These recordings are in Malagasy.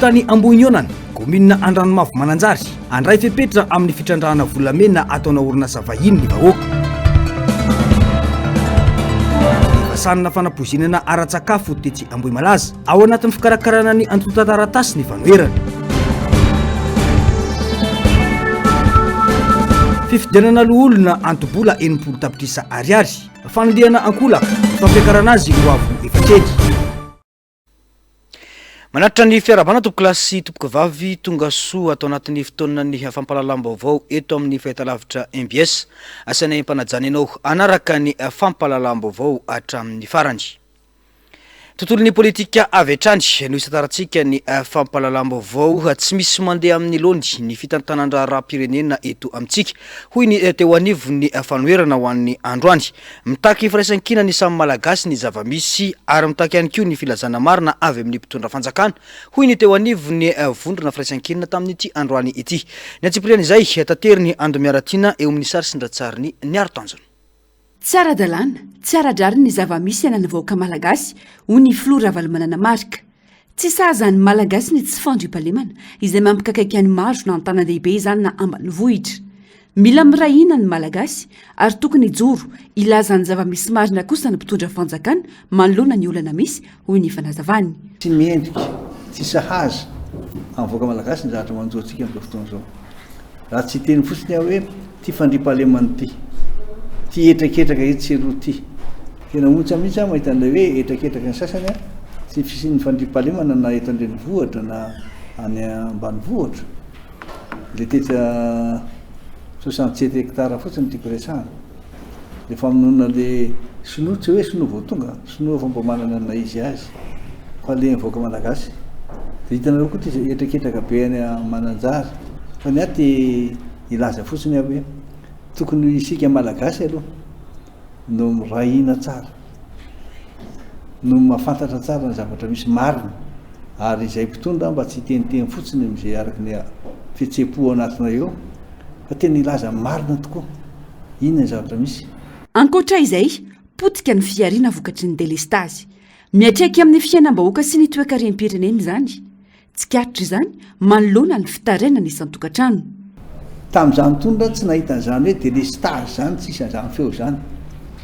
tokotany Ambonionana, komina Andranomavo Mananjary, andray fepetra amin'ny fitrandrahana volamena ataona orinasa vahiny ny vahoaka. Sanina fanapozinana ara-tsakafo tetsy Ambohimalaza ao anatin'ny fikarakarana ny antota-taratasy ny fanoherana. Fifidianana loholona antobola 80 tapitrisa ariary, fanoliana ankolaka, fampiakarana azy ho avo efatredy. Manatra ny fiarabana tompo klasy tompoka vavy tonga soa atao anatin'ny fotoana ny fampalalam-baovao eto amin'ny fahitalavitra MBS, asana empanajana ianao anaraka ny fampalalam-baovao hatramin'ny farany. Tontolon'ny politika avy hatrany no isataratsika ny fampalalam-baovao tsy misy mandeha amin'ny lony ny fitantanandra raha-pirenena eto amintsika, hoy ny teo anivo ny fanoherana ho an'ny androany. Mitaky firaisan-kina ny samy malagasy ny zava-misy ary mitaky ihany koa ny filazana marina avy amin'ny mpitondra fanjakana, hoy ny teo anivo ny vondrona firaisan-kina tamin'ity androany ity. Ny antsipiran'izay tatery ny ando miaratina eo amin'ny sary sindratsariny ny aro-tanjona. Tsara dalàna, tsara drary ny zava-misy ananavoaka malagasy, ho ny Flora Valmanana marika. Tsy sahazany malagasy ny tsy fandriam-pahalemana izay mampikakaiky any maro na antanan-dehibe izany na ambanivohitra. Mila mirahina ny malagasy ary tokony joro ilaza ny zava-misy marina kosa ny mpitondra fanjakana manoloana ny olana misy, hoy ny fanazavany. Tsy mendrika, tsy sahaza amin'ny voaka malagasy ny zavatra manjoantsika amin'izao fotoana izao. Raha tsy teny fotsiny aho hoe ty fandriam-pahalemana ty, ty etraketraka etsero ty. Tena ontsa mihitsy aho mahita an'ilay hoe etraketraka ny sasany a tsy fisin'ny fandriam-pahalemana na eto an-drenivohitra na any ambanivohitra. Le tetra 67 hectares fotsiny tiako resahana. Le famonona le sinoa, tsy hoe sinoa vao tonga, sinoa fa mba manana na izy azy. Fa le mivoaka malagasy. De hitanareo koa ty etraketraka be any Mananjary. Fa ny aty ilaza fotsiny aho hoe tokony isika malagasy aloha no mirahina tsara, no mahafantatra tsara ny zavatra misy marina, ary izay mpitondra mba tsy teniteny fotsiny am'izay araky ny fihetseham-po anatina eo, fa tena ilaza marina tokoa inona ny zavatra misy. Ankoatra izay, potika ny fiariana vokatry ny delestazy. Miatraiky amin'ny fiainam-bahoaka sy ny toe-karem-pirenena izany. Tsikatitra izany manoloana ny fitaraina ny isan-tokantrano. Tamin'izany mitondra tsy nahita an'izany hoe delestage zany, tsisy an'izany feo zany.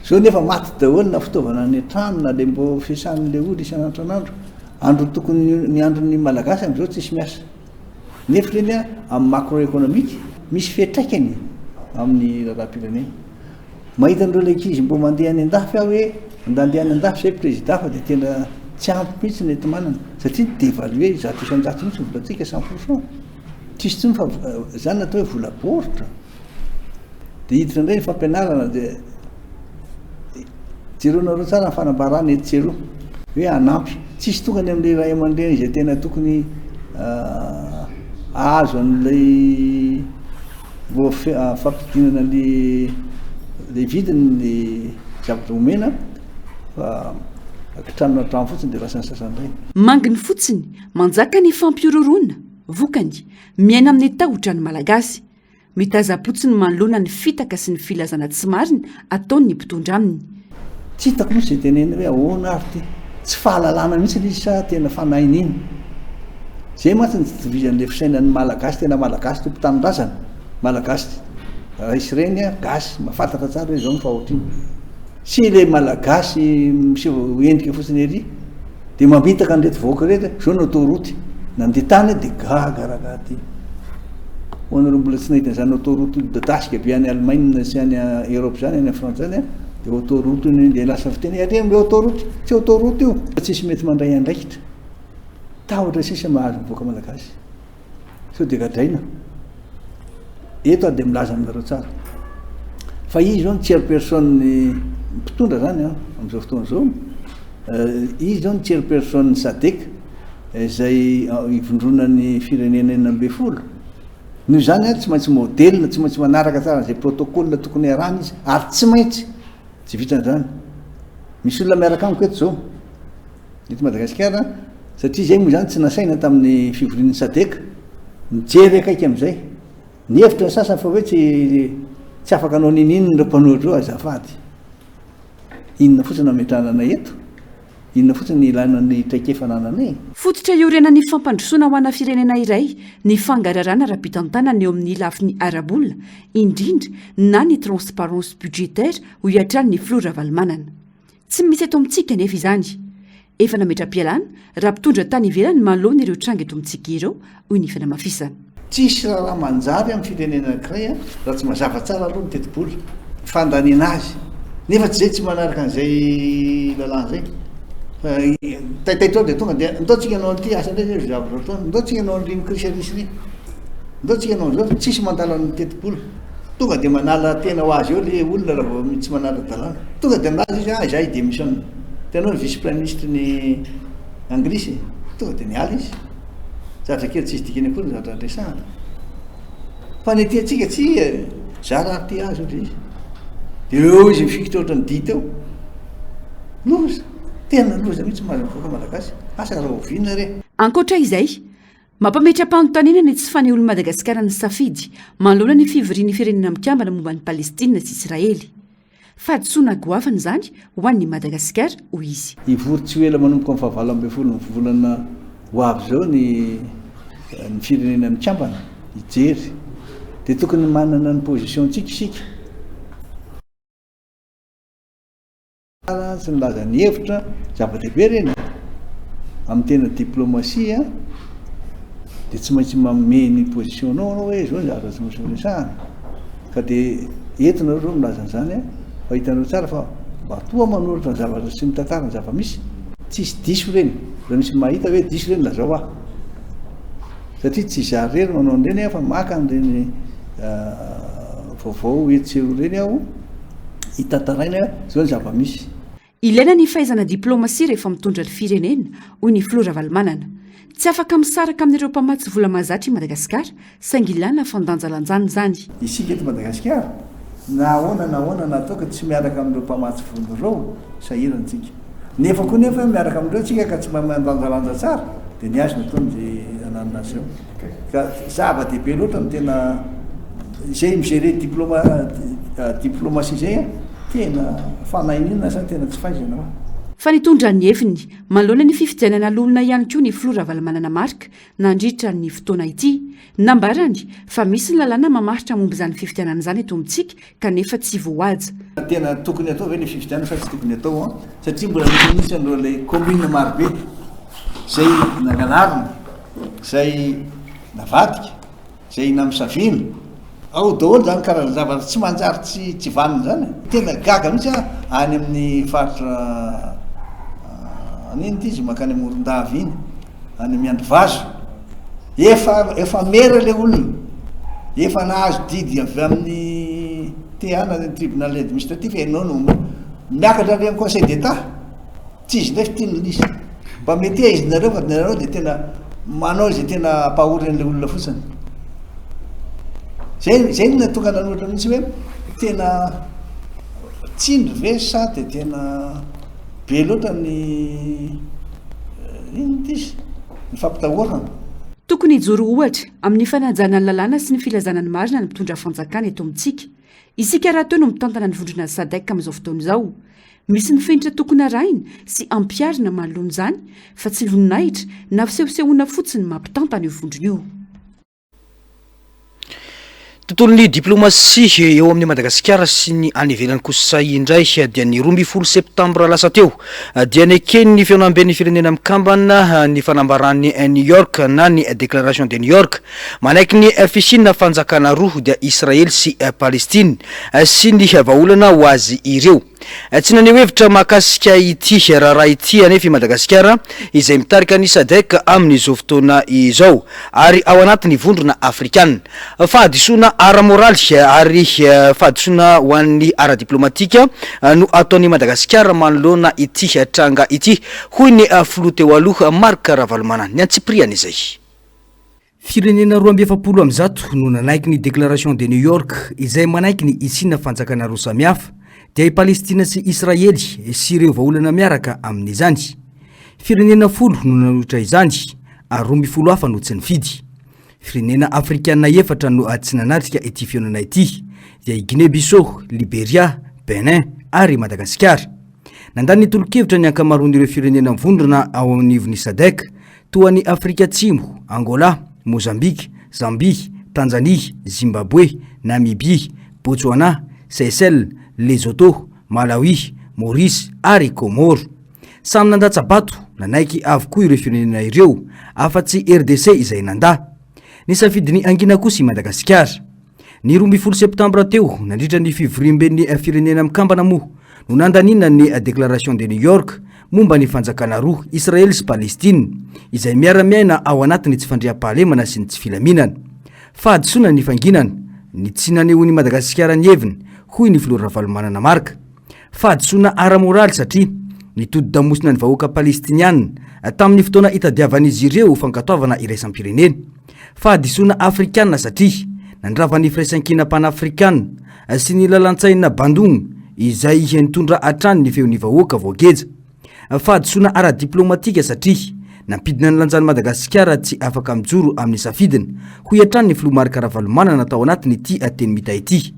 Zao nefa maty daholo na fitaovana ny trano na le mbo fiasan'le olo isan'andro an'andro. Andro tokony ny andron'ny malagasy am'izao tsisy miasa. Nefa reny amin'ny macroéconomique misy fiatraikany amin'ny raharam-pirenena. Mahita an'ireo le ankizy mbo mandeha any an-dafy aho hoe andeha any an-dafy zay président fa dia tena tsy ampy mihitsy ny enti-manana satria dévalué zato isan-jato mihitsy volatsika 100%. Tsisy tsony fa zany natao hoe vola baoritra. Dia hiditra indray ny fampianarana dia jeronareo tsara ny fanambarana eto jero hoe anampy. Tsisy tokany amin'ilay ray aman-dreny izay tena tokony azo an'ilay mbo fampidinana le vidiny le zavatra omena fa akitranona trano fotsiny dia lasany sasany ray. Manginy fotsiny manjaka ny fampiororona vokany miaina amin'ny tahotra ny malagasy, mitazapotsiny manoloana ny fitaka sy ny filazana tsy marina ataony mpitondra aminy. Tsy hitako mihitsy izay teneny hoe ahoana ary ty, tsy fahalalana mihitsy le sa tena fanainy iny. Zay matsiny tsy tovizan'le fisainan'ny malagasy, tena malagasy tompo tanindrazana malagasy raisy reny a gasy mahafantatra tsara hoe zao mifahotriny. Sy le malagasy miseho endrika fotsiny ery dia mamitaka an'reto vahoaka rehetra zao no autoroute nandeha tany dia gaga ty. Hoanareo mbola tsy nahita an'izany autoroute dasika be any Allemagne sy any Europe zany, any France zany dia autoroute iny dia lasa fiteny ary amin'ilay autoroute, tsy autoroute io, tsisy mety mandray andraikitra. Tahotra sisa mahazo mivoaka malagasy. Sao dia gadraina. Eto dia milaza aminareo tsara. Fa izy zao ny chairperson mpitondra zany amin'izao fotoana izao. Izy zao ny chairperson SADC izay ivondronan'ny firenena 12. Noho izany tsy maintsy modelina, tsy maintsy manaraka tsara izay protocole tokony arahana izy, ary tsy maintsy tsy vitan'izany. Misy olona miaraka amiko eto zao eto Madagasikara, satria izay moa zany tsy nasaina tamin'ny fivorian'ny SADC, mijery akaiky amin'izay. Ny hevitra ny sasany fa hoe tsy afaka anao ninino ireo mpanohitra eo azafady. Inona fotsiny ametrahana eto inona fotsiny ilana ny traikefananany fototra iorenan'ny fampandrosoana ho ana firenena iray ny fangararana raha-pitantana eo amin'ny lafiny arabolna indrindra na ny transparence budgétaire ho iatrany ny filoa ravalomanana tsy misy eto amintsika nefa izany efa nametra-pialana raha mpitondra tany ivelany manoloana ireo tranga eto amintsika ireo hoy ny fanamafisana tsisy raha manjary amin'ny firenena anankiray raha tsy mazava tsara aloha ny teti-bola fandanina azy nefa tsy zay tsy manaraka an'izay lalàna zay taitaitao dia tonga dia ndaotsika anao an'ity asa ndray zay zavatra ataony ndaotsika anao an'ireny krisarisy iny ndaotsika anao an'izao tsisy mandala ny teti-bola tonga dia manala tena ho azy eo le olona raha vao tsy manara-dalàna tonga dia aminazy izy izay démission tenao ny vice prime ministre ny anglisy tonga dia niala izy zatra kely tsisy dikany akory ny zatra andresahana fa ny ty atsika tsy za raha ty azy ohatry izy dia eo izy mifikitra ohatrany dita eo loza tena loza mihitsy mazavoaka malagasy asa raha oviana re ankoatra izay mampametra-panontaniana ny tsy fanehol'ny madagasikara ny safidy manoloana ny fivorian'ny firenena mikambana momba ny palestina sy israely fahadisoana goavana izany ho an'ny madagasikara hoy izy ivory tsy ho ela manomboka amin'ny fahavalo amby folo ny volana ho avy zao ny firenena mikambana ijery dia tokony manana ny position tsika isika sy nilaza ny hevitra zava-dehibe reny amin'ny tena diplomasia dia tsy maintsy manome ny positionao anao hoe zao zavatra tsy misy resahana ka dia entinareo zao milaza n'izany fa hitanareo tsara fa matoa manoratra ny zavatra sy mitantara ny zava-misy tsisy diso reny raha misy mahita hoe diso reny lazao aho satria tsy zary rery manao an'ireny fa maka an'ireny vaovao etsero reny aho hitantaraina zao ny zava-misy ilaina ny fahaizana diplomasia rehefa mitondra ny firenena hoy ny filoa ravalomanana tsy afaka misaraka amin'ireo mpamatsy vola mahazatra i madagasikara saingy ilana fandanjalanjana izany isika eto madagasikara nahoana nataoka tsy miaraka amin'ireo mpamatsy vola ireo sahirantsika nefa koa nefa miaraka amin'ireo tsika ka tsy mandanjalanja tsara dia ny azo nataony zay ananinazy eo ka zava-dehibe loatra no tena izay migere diplomasia zay tena fanahinina sa tena tsy faizana ao fa nitondra ny hefiny manoloana ny fifidianana lolona ihany koa ny filoa ravalomanana marika nandritra ny fotoana ity nambarany fa misy ny lalàna mamaritra momba izany fifidianana izany eto amintsika kanefa tsy voaja tena tokony atao ve ny fifidianana fa tsy tokony atao satria mbola misy an'ireo le commune marobe zay nanganarina zay navadika zay namisavina ao daholo zany karazana zavatra tsy manjary tsy vanina zany tena gaga mihitsy any amin'ny faritra aniny ty izy makany amoron-davy iny any miandro vazo efa mera le olona efa nahazo didy avy amin'ny tehana ny tribunal administratif enao no miakatra re amin'ny conseil d'état tsy izy ndray fitinona izy mba mety izy nareo fa nareo dia tena manao zay tena ampahorin'le olona fotsiny zay no natokana n'olona mihitsy hoe tena tsindry ve sa dia tena be loatra ny ino ty izy ny fampitahorana tokony hijoro ohatra amin'ny fanajana ny lalàna sy ny filazana ny marina ny mpitondra fanjakana eto amintsika isika raha teo no mitantana ny vondrona sadek amin'izao fotoana izao misy ny fenitra tokony arahina sy ampiarina manoloana izany fa tsy voninahitra na fisehosehoana fotsiny mampitantana io vondrona io tontolon'ny diplomasia eo amin'ny madagasikara sy ny any ivelany kosa indray dia ny 12 septambra lasa teo dia nekeny ny fiaonamben'ny firenena mikambana ny fanambaran'ny New York na ny déclaration de New York manaiky ny fisina fanjakana roa dia Israely sy Palestine sy ny vahaolana ho azy ireo tsy naneho hevitra mahakasika ity raharaha ity anefa i madagasikara izay mitarika ny sadek amin'izao fotoana izao ary ao anatin'ny vondrona afrikana fahadisoana ara-moraly ary fahadisoana ho an'ny ara-diplomatika no ataon'ny madagasikara manoloana ity tranga ity hoy ny filoha teo aloha Marc Ravalomanana ny antsipriana izay firenena 270 no nanaiky ny déclaration de New York izay manaiky ny isina fanjakana roa samihafa dia i Palestina sy Israely sy ireo vahaolana miaraka amin'izany firenena 10 no nanotra izany ary 12 hafa no tsy nifidy firenena afrikana 4 no tsy nanatrika ity fiainana ity dia i Guinée-Bissau, Liberia, Benin ary Madagasikara nandany tolokevitra ny ankamaroan'ireo firenena mivondrona ao anivon'ny SADC toa ny Afrika Atsimo, Angola, Mozambique, Zambie, Tanzanie, Zimbabwe, Namibie, Botswana, Seychelles, Lesotho, Malawi, Maurice ary Comore. Samy nandatsabato nanaiky avokoa ireo firenena ireo afa-tsy RDC izay nanda. Ny safidiny angina kosa i Madagasikara. Ny 12 septambra teo nandritra ny fivoriam-ben'ny firenena mikambana moa no nandanina ny Déclaration de New York momba ny fanjakana roa Israel sy Palestine izay miara-miaina ao anatin'ny tsy fandriam-pahalemana sy ny tsy filaminana. Fahadisoana ny fanginana ny tsy nanehoan'ny Madagasikara ny heviny hoy ny filoha Ravalomanana Marka. Fahadisoana ara-moraly satria nitodi-damosina ny vahoaka palestiniana tamin'ny fotoana itadiavan'izy ireo fankatoavana iraisam-pirenena. Fahadisoana afrikana satria nandravan'ny firaisankina panafrikana sy ny lalantsaina Bandung izay nitondra hatrany ny feon'ny vahoaka voageja. Fahadisoana ara-diplomatika satria nampidina ny lanjan'ny Madagasikara tsy afaka mijoro amin'ny safidina hoy hatrany ny filoha Marka Ravalomanana tao anatiny ity teny mita ity.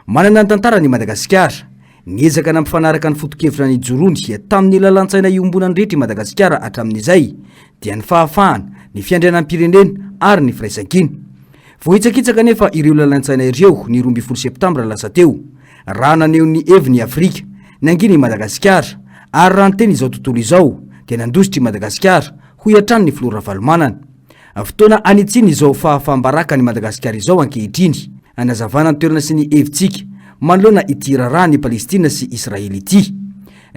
Manana ny tantara ny Madagasikara, niezaka nampifanaraka ny foto-kevitra ny jorony tamin'ny lalantsaina iombonany rehetra i Madagasikara hatramin'izay dia ny fahafahana, ny fiandrianam-pirenena ary ny firaisankina. Vohitsakitsaka nefa ireo lalantsaina ireo ny 12 septambra lasa teo raha naneho ny heviny Afrika nangina i Madagasikara ary raha nyteny izao tontolo izao dia nandositra i Madagasikara hoy hatrany ny filoha Ravalomanana. Fotoana anitsiny izao fahafambaraka ny Madagasikara izao ankehitriny anazavana ny toerana sy ny hevitsika manoloana ity raharaha ny Palestina sy Israely ity.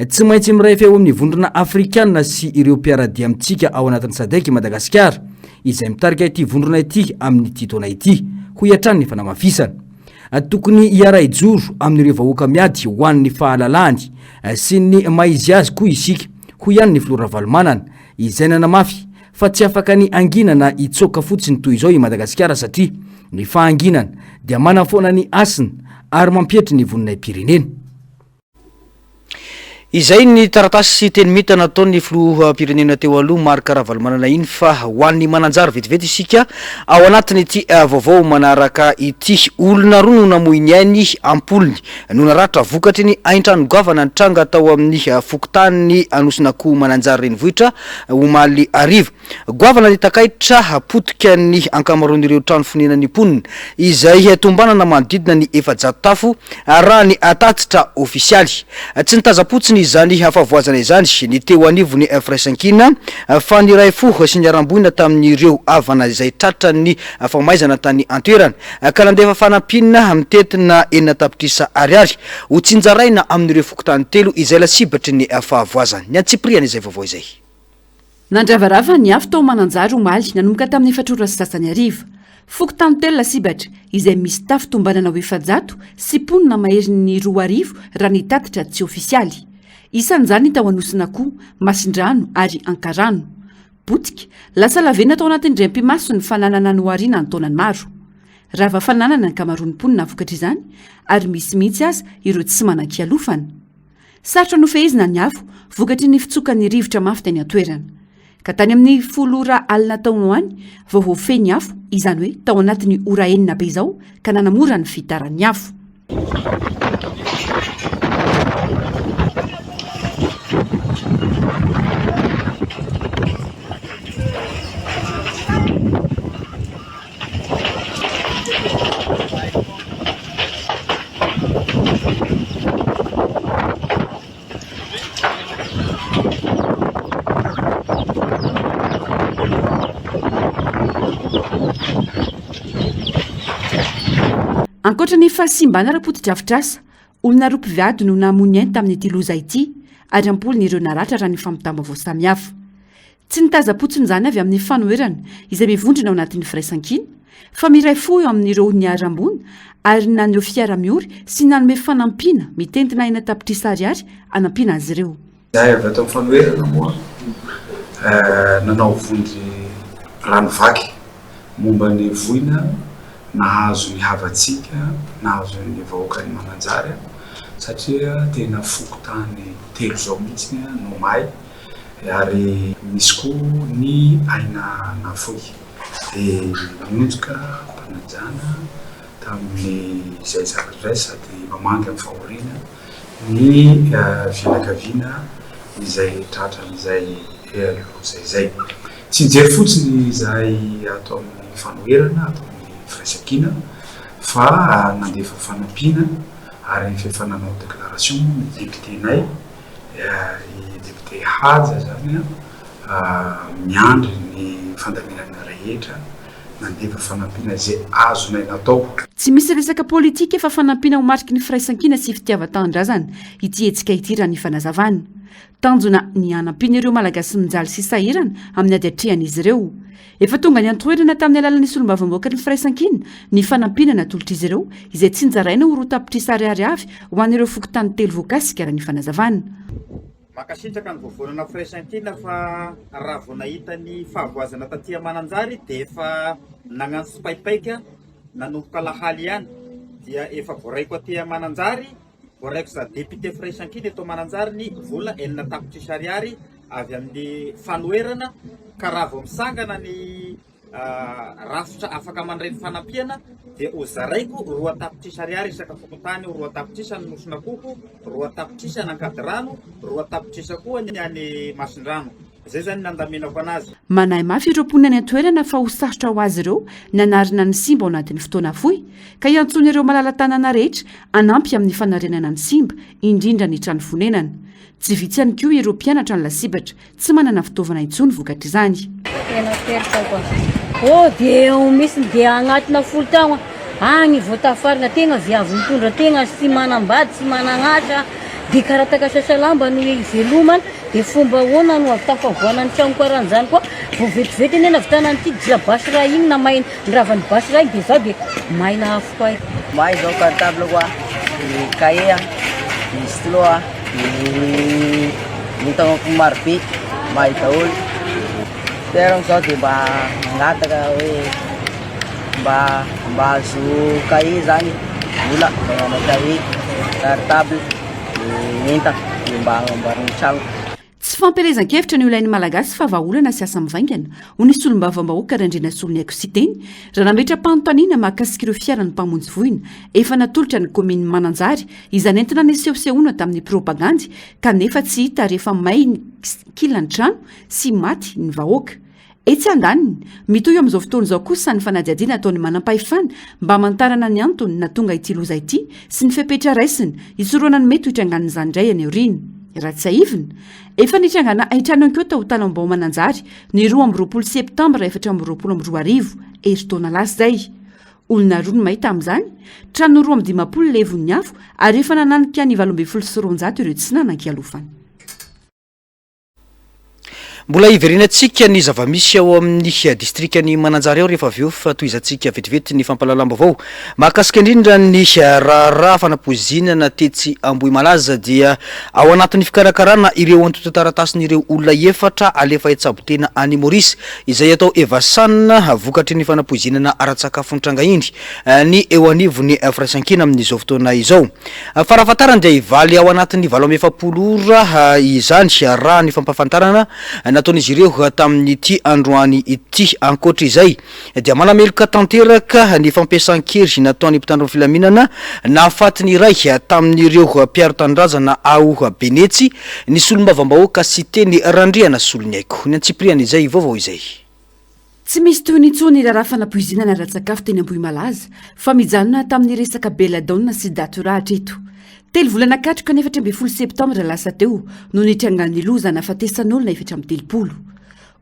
Tsy maintsy miray feo amin'ny vondrona afrikana sy ireo mpiaradia amintsika ao anatin'ny SADC i Madagasikara izay mitarika ity vondrona ity amin'ny ity taona ity hoy hatrany ny fanamafisana. Tokony hiaray joro amin'ireo vahoaka miady ho an'ny fahalalahany sy ny maizy azy koa isika hoy ihany ny filoha Ravalomanana izay nanamafy fa tsy afaka ny anginana itsoka fotsiny toy izao i Madagasikara satria ny fahanginana dia manafoana ny asina ary mampietry ny voninay pirenena. Izay ny taratasy teny mita nataon'ny filoha pirenena teo aloha Marka Ravalomanana iny fa ho an'ny mananjara vetivety isika ao anatiny ity vaovao manaraka ity. Olona roa no namoy ny ainy ampolony no naratra vokatry ny aintrano goavana nitranga tao amin'ny fokontany Anosinakoho Mananjara renivohitra omaly ariva. Goavana ny takaitra potika ny ankamaroan'ireo trano fonenan'ny mponina izay tombanana manodidina ny 400 tafo raha ny atatitra ofisialy. Tsy nitazapotsiny izany hafavoazana izany ny teo anivony firaisankina fa ny ray fo sy ny aramboina tamin'ireo avana izay tratra ny famaizana tany antoerana ka nandefa fanampinina mitetina 4 tapitrisa ariary ho tsinjaraina amin'ireo fokontany telo izay lasibatry ny fahavoazana. Ny antsipriana izay vaovao izay. Nandravarava ny afo tao Mananjara omaly nanomboka tamin'ny 4 ariva. Fokontany telo lasibatra izay misy tafo tombanana ho 700 sy ponina mahery ny 2 arivo raha ny tatitra tsy ofisialy. Isan'izany tao Anosinakoho, Masindrano ary Ankarano. Botika, lasa lavena tao anatin'ny Drempimaso ny fananana ny Hoariana ny taonany maro. Rava fananana ny ankamaroan'ny mponina vokatra izany ary misy mihitsy aza ireo tsy manan-kialofana. Sarotra nofehezina ny afo vokatry ny fitsokan'ny rivotra mafy teny antoerana. Ka tany amin'ny 10 ora alina taona ho any vao voafehy ny afo, izany hoe tao anatin'ny ora 9 be izao ka nanamora ny fitaran'ny afo. Ankoatra ny fahasimbana raha-poti-drafitrasa, olona roa mpiviady no namony ainy tamin'ity loza ity ary ampolony ireo naratra raha ny famitambavao samihafa. Tsy nitazapotsiny izany avy amin'ny fanoherana izay mivondrona ao anatin'ny firaisankina fa miray fo eo amin'ireo ny arambona ary naneo fiara-miory sy nanome fanampiana mitentina 4 tapitrisa ariary anampiana azy ireo. Zahay avy ato amin'ny fanoherana moa nanao vondry ranovaky momba ny voina nahazo ny havatsika, nahazo ny vahoakany Mananjara satria tena fokontany telo zao mihitsy no may ary misy koa ny aina nafoy dia nanonjoka mpanajana tamin'ny izay zavatra sady mamangy amin'ny fahoriana ny fianakaviana izay tratran'izay zay tsy nijery fotsiny izay atao amin'ny fanoherana atao amin'ny firaisan-kina fa nandefa fanampiana ary fefananao déclaration ny députénay i député Haja zany miandry ny fandaminana rehetra nandefa fanampiana zay azonay natao. Tsy misy resaka politika efa fanampiana ho mariky ny firaisan-kina sy fitiava-tandrazana ity hetsika ity raha ny fanazavana. Tanjona ny anampiana ireo malagasy mijaly sy sahirana amin'ny ady atrehan'izy ireo. Efa tonga ny antoerana tamin'ny alalan'ny solombavamboaka ny firaisan-kina ny fanampiana natolotra izy ireo izay tsy nijaraina ho roa tapitrisy ariary avy ho an'ireo fokontany telo voakasika raha ny fanazavana. Makasitraka ny voavoanana firaisan-kina fa raha vao nahita ny fahavoazana taty Mananjary dia efa nagnano sipaipaika nanomboka lahaly ihany dia efa voaraiko aty Mananjary voaraiko za député firaisan-kina eto Mananjary ny vola 4 tapitrisy ariary avy amin'ny fanoherana ka raha vao misangana ny rafitra afaka mandray fanampiana dia ozaraiko 2 tapitrisy ariary isaka fokontany 2 tapitrisy ny nosina koko 2 tapitrisy ny ankadirano 2 tapitrisy koa ny any masindrano. Zay zany nandaminako anazy. Manahy mafy ireo mponina ny antoerana fa ho sarotra ho azy ireo nanarina ny simba ao anatin'ny fotoana fohy ka iantsony ireo malala-tanana rehetra anampy amin'ny fanarenana ny simba indrindra ny trano fonenana. Tsy vitsy ihany koa ireo mpianatra ny lasibatra tsy manana fitaovana intsony vokatra izany. Dia misy dia agnatina folo taona agny voatafarina tegna viavy mitondra tegna sy manambady sy mananatra dia karataka sasalamba no ivelomana dia fomba hoana no avy tafavoana ny trano karan'izany koa vao vetivety ny navitana nyity dia basy raha igny na maina ny ravany basy raha igny dia zaho dia maina afo koa. Mahay zao cartable koa ny cahier ny stylo ny tagnako maro be mahay daholo. Pero zao dia mba ngataka hoe mba azo cahier zany vola magnano cahier cartable entana dia mba agnamboarana trano. Tsy fampielezan-kevitra ny olain'ny malagasy fa vahaolana sy asa mivaingana ho nisy solombavambahoaka randrena solonyaiko sy teny raha nametra-panontaniana mahakasika ireo fiaran'ny mpamonjy voina efa natolotra ny kominy Mananjary izany entina nisehosehoana tamin'ny propagandy kanefa tsy hita rehefa may ny kilany trano sy maty ny vahoaka. Etsy andaniny mitoy amin'izao fotoana izao kosa ny fanadihadiana ataony manam-pahefana mba hamantarana ny antony na tonga ity loza ity sy ny fepetra raisiny isoroana ny mety ho hitrangan'izany indray any aoriana. Raha tsy aivina efa nitrangana aitrano ankiota ho talam-bao Mananjary ny 20 septambra 2024 eritaona lasa zay. Olona roa no mahita amin'izany trano 20 levon'ny afo ary efa nananika ny 709 ireo tsy nanan-kialofana. Mbola iverinantsika ny zava-misy ao amin'ny distrikany Mananjary ao rehefa avy eo fa toizantsika vetivety ny fampalalam-baovao mahakasika indrindra ny raharaha fanapozinana tetsy Ambohimalaza dia ao anatin'ny fikarakarana ireo antota taratasin'ireo olona efatra alefa etsabotena any Maurice izay atao evasanina vokatry ny fanapozinana ara-tsakafo Trangaindry ny eo anivony firaisan-kina amin'izao fotoana izao. Farafatarany dia ivaly ao anatin'ny 700 ora izany raha ny fampafantarana nataon'izy ireo tamin'ny ity androany ity. Ankoatra izay dia manameloka tanteraka ny fampiasan-kery nataony mpitandro filaminana nahafatiny iray tamin'ireo mpiaro-tandrazana ao Benetsy ny solombavambahoaka sy teny randriana solonyaiko. Ny antsipriana izay vaovao izay. Tsy misy toy ny intsony raha fanapoizinana ara-tsakafo teny Ambohimalaza fa mijanona tamin'ny resaka Belladonna sy Datorahatra eto. Telo volana katroka ny 14 septambra lasa teo no nitrangan'ny loza nafatesan'olona 730.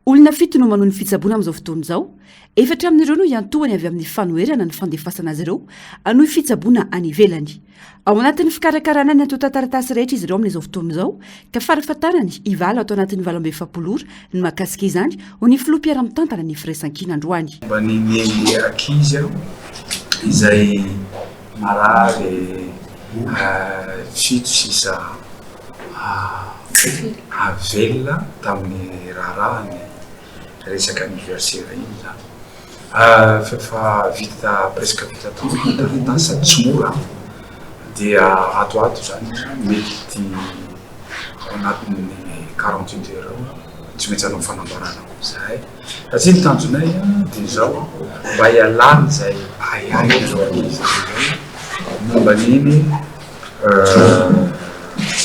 Olona 7 no manao ny fitsaboana amin'izao fotoana izao. 4 amin'ireo no iantohany avy amin'ny fanoherana ny fandefasana azy ireo anohy fitsaboana any ivelany. Ao anatin'ny fikarakarana ny antota taratasy rehetra izy ireo amin'izao fotoana izao ka farafatarany ivala atao anatin'ny 720 ora ny mahakasika izany ho ny filoha mpiara-mitantana ny firaisan-kina androany. Mba ny neny ankizy izay marary fito sisa avelona tamin'ny raharahany resaka anniversaire iny zany. Fefa vita presque vita tamin'ny tsy mora dia atoato zany mety anatin'ny 48 heures tsy maintsy anao fanambarana zay. Satria ny tanjonay dia zao mba hialana zay aiaina zao an'izy momba niny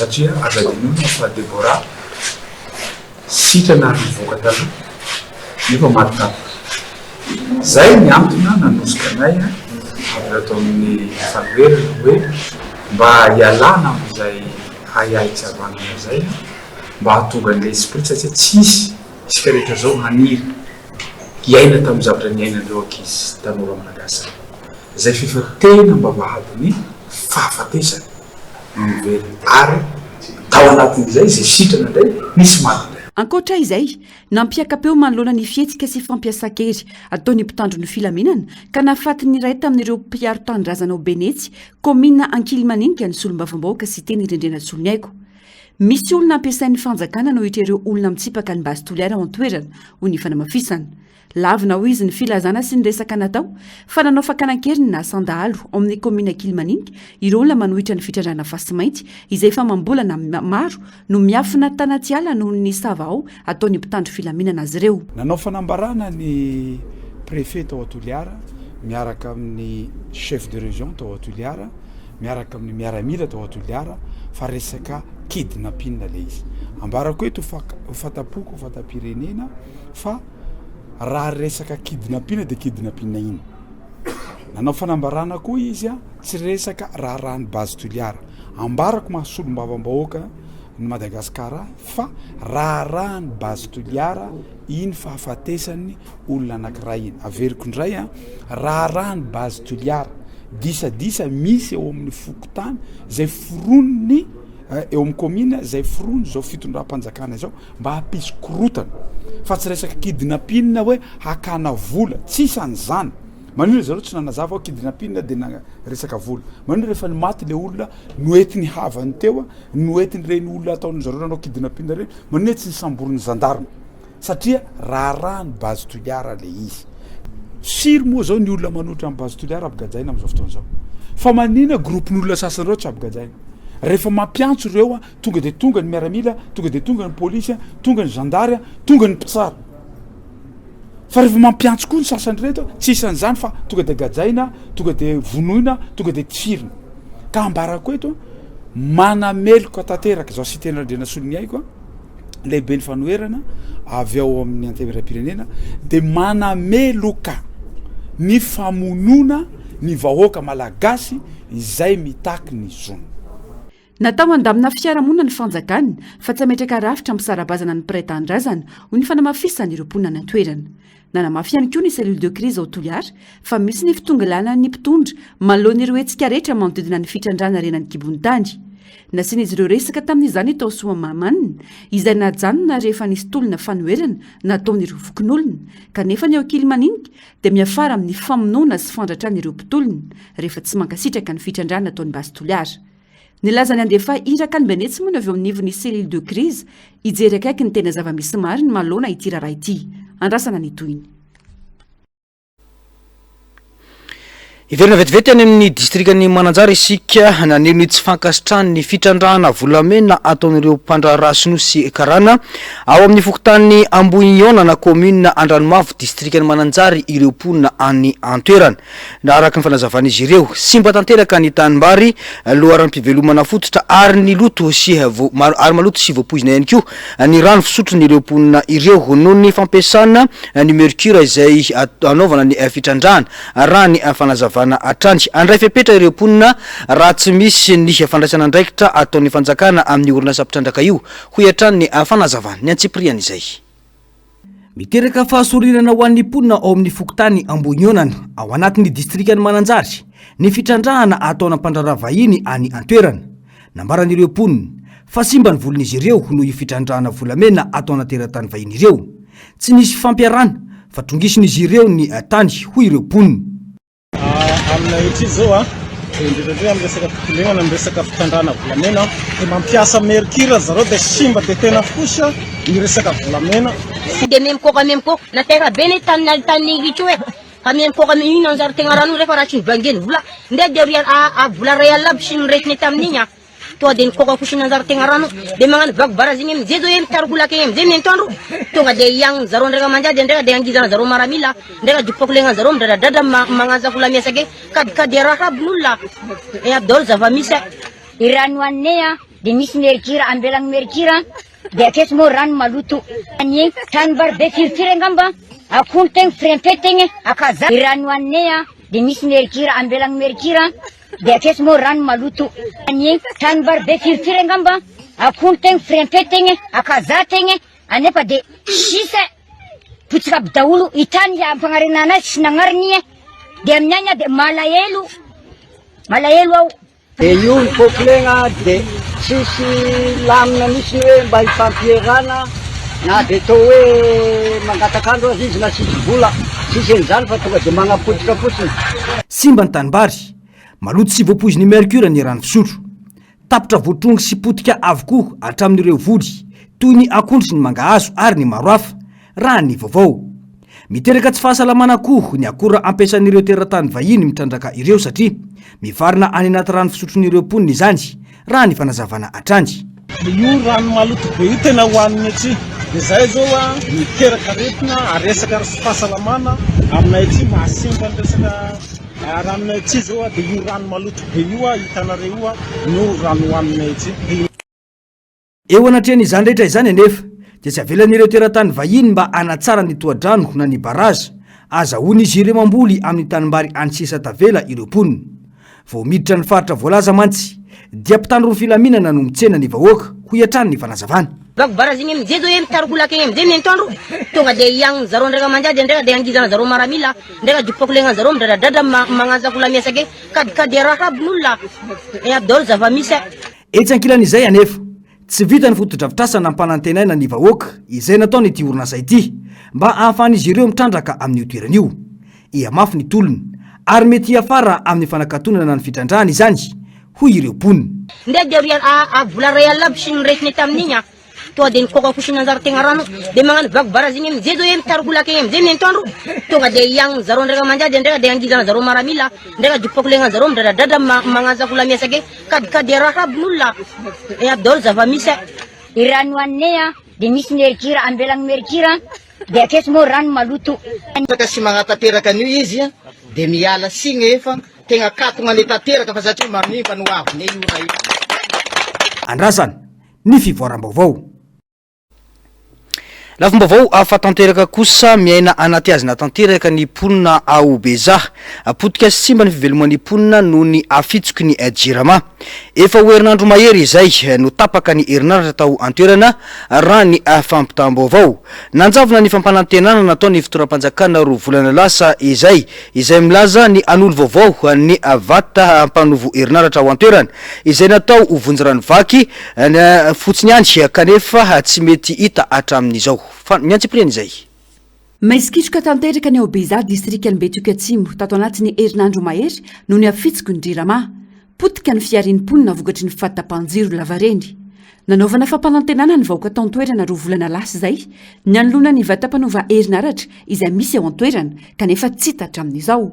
satria azadinona fa Debora sitrana nivoaka taloha nefa maty tampoka zay ny antony nanosika anay avy atao amin'ny fanoherana hoe mba hialana amin'izay hahiahy-tsiavanana zay mba hahatonga an'ilay esprit satria tsisy isika rehetra zao haniry hiaina tamin'ny zavatra niainandreo ankizy tanora malagasy zay fifatena mba vahadiny fahafatesana mively ary tao anatin'izay zay sitrana ndray misy maty. Ankoatra izay nampiakapeo manoloana ny fihetsika sy fampiasa-kery ataony mpitandro ny filaminana ka nafaty ny iray tamin'ireo mpiaro tanindrazana ao Benetsy komina Ankilimaninga ny solombavam-bahoaka sy teny irendrena Soloniaiko. Misy olona ampiasain'ny fanjakana no hitra ireo olona mitsipaka ny basy toliara ao an-toerana ho ny fanamafisana. Lavina ho izy ny filazana sy ny resaka natao fa nanao fakana-keriny na sandahalo ao amin'ny komina Ankilimaninga ireo olona manohitra ny fitrandrana Fasimainty izay efa mambolana maro no miafina tanatsiala noho ny sava ao ataony mpitandro filaminana azy ireo. Nanao fanambarana ny préfet tao Toliara miaraka amin'ny chef de région tao Toliara miaraka amin'ny miaramila tao Toliara fa resaka kidnapping le izy. Ambarako eto fatapoko fatapirenena fa raha resaka kidnapping de kidnapping iny. Nanao fanambarana koa izy tsy resaka raharahany base Toliara. Ambarako mahasolombavambahoaka ny Madagasikara fa raharahany base Toliara iny fahafatesany olona anankiray iny. Averiko indray raharahany base Toliara disadisa misy eo amin'ny fokotany zay foroniny eo amin'ny commune zay forony zao fitondram-panjakana zao mba hampisy korotana fa tsy resaka kidnapping hoe hakana vola tsisy an'izany. Manino zareo tsy nanazava kidnapping de na resaka vola. Manino rehefa ny maty le olona noetiny havany teo noetiny reny olona ataony zareo nanao kidnapping reny manino tsy nisamborony gendarme satria raharahany base Toliara le izy. Siry moa zao ny olona manotra amin'ny base Toliara abgajaina amin'izao fotoana zao fa manina groupe n'olona sasany reo tsy abgajaina. Rehefa mampiantso ireo tonga de tonga ny miaramila tonga de tonga ny polisy tonga ny gendarme tonga ny mpitsara fa rehefa mampiantso koa ny sasany reto tsisy an'izany fa tonga de gajaina tonga de vonoina tonga de tsirina ka ambarako eto manameloka tanteraka zao sitenandrena Soloniaiko lehibe ny fanoherana avy ao amin'ny anteram-pirenena de manameloka ny famonona ny vahoaka malagasy izay mitaky ny zona. Natao andamina fiarahamonina ny fanjakana fa tsy ametraka rafitra misarabazana ny mpiray tanindrazana ho ny fanamafisana ireo mponina an-toerana. Nanamafy ihany koa ny cellule de crise ao Toliara fa misy ny fitongalana ny mpitondra manoloana ireo hetsika rehetra manodidina ny fitrandrana renan'ny Kibontany. Nasiana izy ireo resaka tamin'izany tao Soamamanina izay najanona rehefa nisy tolona fanoherana nataon'ireo fokon'olona kanefa ny ao Ankilimaninga dia miafara amin'ny famonoana sy fandratrana ireo mpitolona rehefa tsy mankasitraka ny fitrandrana ataon'ny basy Toliara. Nilazany andefa iraka ny Benetsy moa avy ao amin'nivon'ny cellule de crise ijery akaiky ny tena zava-misy mariny malona ity raharaha ity. Andrasana ny toiny. Iverina vetivety any amin'ny distriktan'ny Mananjara isika naneno tsy fankasitrahany ny fitrandrahana volamena ataon'ireo mpandrarasino sy karana ao amin'ny fokontany Ambohignona na commune Andranomavo distriktan'ny Mananjara ireo mponina any antoerana. Na araka ny fanazavan'izy ireo simba tanteraka ny tanimbary loharam-pivelomana fototra ary ny loto sy ary maloto sy voapoizina ihany koa ny rano fisotrony mponina ireo noho ny fampiasana ny mercure izay anaovana ny fitrandrahana raha ny fanazavana atrany andray fepetra ireo mponina raha tsy misy ny fandraisana andraikitra ataon'ny fanjakana amin'ny orinasa mpitrandraka io ho atrany ny fanazavana ny antsipriana izay. Miteraka fahasorirana ho an'ny mponina ao amin'ny fokontany Ambohignona ao anatin'ny distriktan'ny Mananjara ny fitrandrahana ataona mpandraraha vahiny any antoerana. Nambaran'ireo mponina fa simba ny volon'izy ireo noho io fitrandrahana volamena ataona teratany vahiny ireo. Tsy nisy fampiarana fa tongisin'izy ireo ny tany ho ireo mponina. Amina ity zao indrindra amin'ny resaka fitilignana amin'ny resaka fitrandrahana volamena dia mampiasa mercure zareo dia simba dia tena fosa ny resaka volamena. Dia memkoka na tena be ny tany ritro hoe fa memkoka ino anjara tegna rano rehefa raha tsy nivangeny vola ndea dia vola réal aby sy niretiny tamin'igny tonga dia nikoka fosiny anjara tegna rano dia magnano vagobarazigny amizay zao hoe mitarigolaka igny amizay mentondro tonga dia hiagniny zareo ndraika manjady ndraika dia angizana zareo maramila ndraika dipakolegna zareo midradradrada magnanja vola miasake kadikady raha abin'olona e aby daholo zava-misy irano annay dia misy mercure ambelany mercure dia akesy moa rano maloto any tanimbary be firfiry angamba akony tegny frempé tegny akaza rano annay dia misy mercure ambelany mercure dia akesy moa rano maloto any tanimbary be firfiry angamba akony tegny frempé tegny akaza tegny anefa dia sisa potsika aby daholo itany ampanarina anazy sy nagnariny dia amin'any dia malahelo aho dia io ny peuplena dia tsisy lamina misy hoe mba hifampierana na dia atao hoe mangatakandro azy izy na sisy vola sisy an'izany fa tonga dia magnapotsika fotsiny simba ny tanimbary maloto sy voapoiziny mercure ny rano fisotro tapitra voatrongy sy potika avokoa hatramin'ireo voly toy ny akondro sy ny mangahazo ary ny maro hafa raha ny vaovao miteraka tsy fahasalamana koa ny akora ampiasan'ireo teratany vahiny mitrandraka ireo satria mivarina any anaty rano fisotron'ireo mponina izany raha ny fanazavana atrandy io rano maloto be io tena hoaniny atsy dia zay zao a miteraka aretina aresaka fahasalamana aminay atsy mahasimba ny resaka ranonay atsy zao a dia io rano maloto be io a hitanareo io a no rano hoaninay atsy eo anatrehan'izany rehetra izany anefa dia tsy avelan'ireo teratany vahiny mba anatsara ny toadrano na ny baraza azahoany izy ireo mamboly amin'ny tanimbary antsisa tavela ireo mponina vao miditra ny faritra voalaza mantsy dia mpitandro ny filaminana no mitsena ny vahoaka ho iatrany ny fanazavana vago baraza igny amizay zao hoe mitarikolaka igny amizay mentondro tonga dia iagniny zareo ndraika manjady ndraika dia angizana zareo maramila ndraika dipakolegna zareo midradradrada magnanjako lamiasake kadikady raha abin'olona aby daholo zava-misy etsy ankilan'izay anefa tsy vita ny fotodrafitrasana ampanantenaina ny vahoaka izay nataony ity orinasa ity mba ahafahan'izy ireo mitrandraka amin'io toeran'io iamafy ny tolony ary mety hiafara amin'ny fanakatonana ny fitrandrahana izany hoy ireo mponina ndray dia vola ray alina aby sy ny resiny tamin'igny tonga dia nikoka kosiny anjara-tegna rano dia magnano vago baraza igny amizay zao hoe mitarikolaka igny amizay mentondro tonga dia iagniny zareo ndraika manjady ndraika dia angizana zareo maramila ndraika dipakolegna zareo midradradrada magnanjako lamiasake kadikady raha abin'olona aby daholo zava-misy rano annay dia misy mercure ambelany mercure dia akesy moa rano maloto saka sy magnatanteraka an'io izy dia miala signa efa tegna katogna le tanteraka fa satria marimba no aviny io raha io andrasany ny fivoaram-baovao lafim-baovao afa-tanteraka kosa miaina anaty azy natanteraka ny mponina aobeza apotika sy simba ny fiveloman'ny mponina noho ny afitsoky ny jirama efa ho herinandro mahery izay no tapaka ny herinaratra tao antoerana raha ny fampitam-baovao nanjavona ny fampanantenana nataony fitoram-panjakana roa volana lasa izay milaza ny an'olo vaovao ny vata mpanovo herinaratra ao antoerana izay natao ho vonjirany vaky fotsiny any kanefa tsy mety hita hatramin'izao miantsipiriana izay maizikitroka tanteraka ny aobeza distrika ny betioka atsimo tato anatin'ny herinandro mahery no ny afitsiko ny drirama potika ny fiarian'ny mponina vokatry ny fatampanjiro lavareny nanaovana fampanantenana ny vahoaka tao antoerana roa volana lasa izay ny anolona ny vatam-panova herinaratra izay misy ao antoerana kanefa tsy hita amin'izao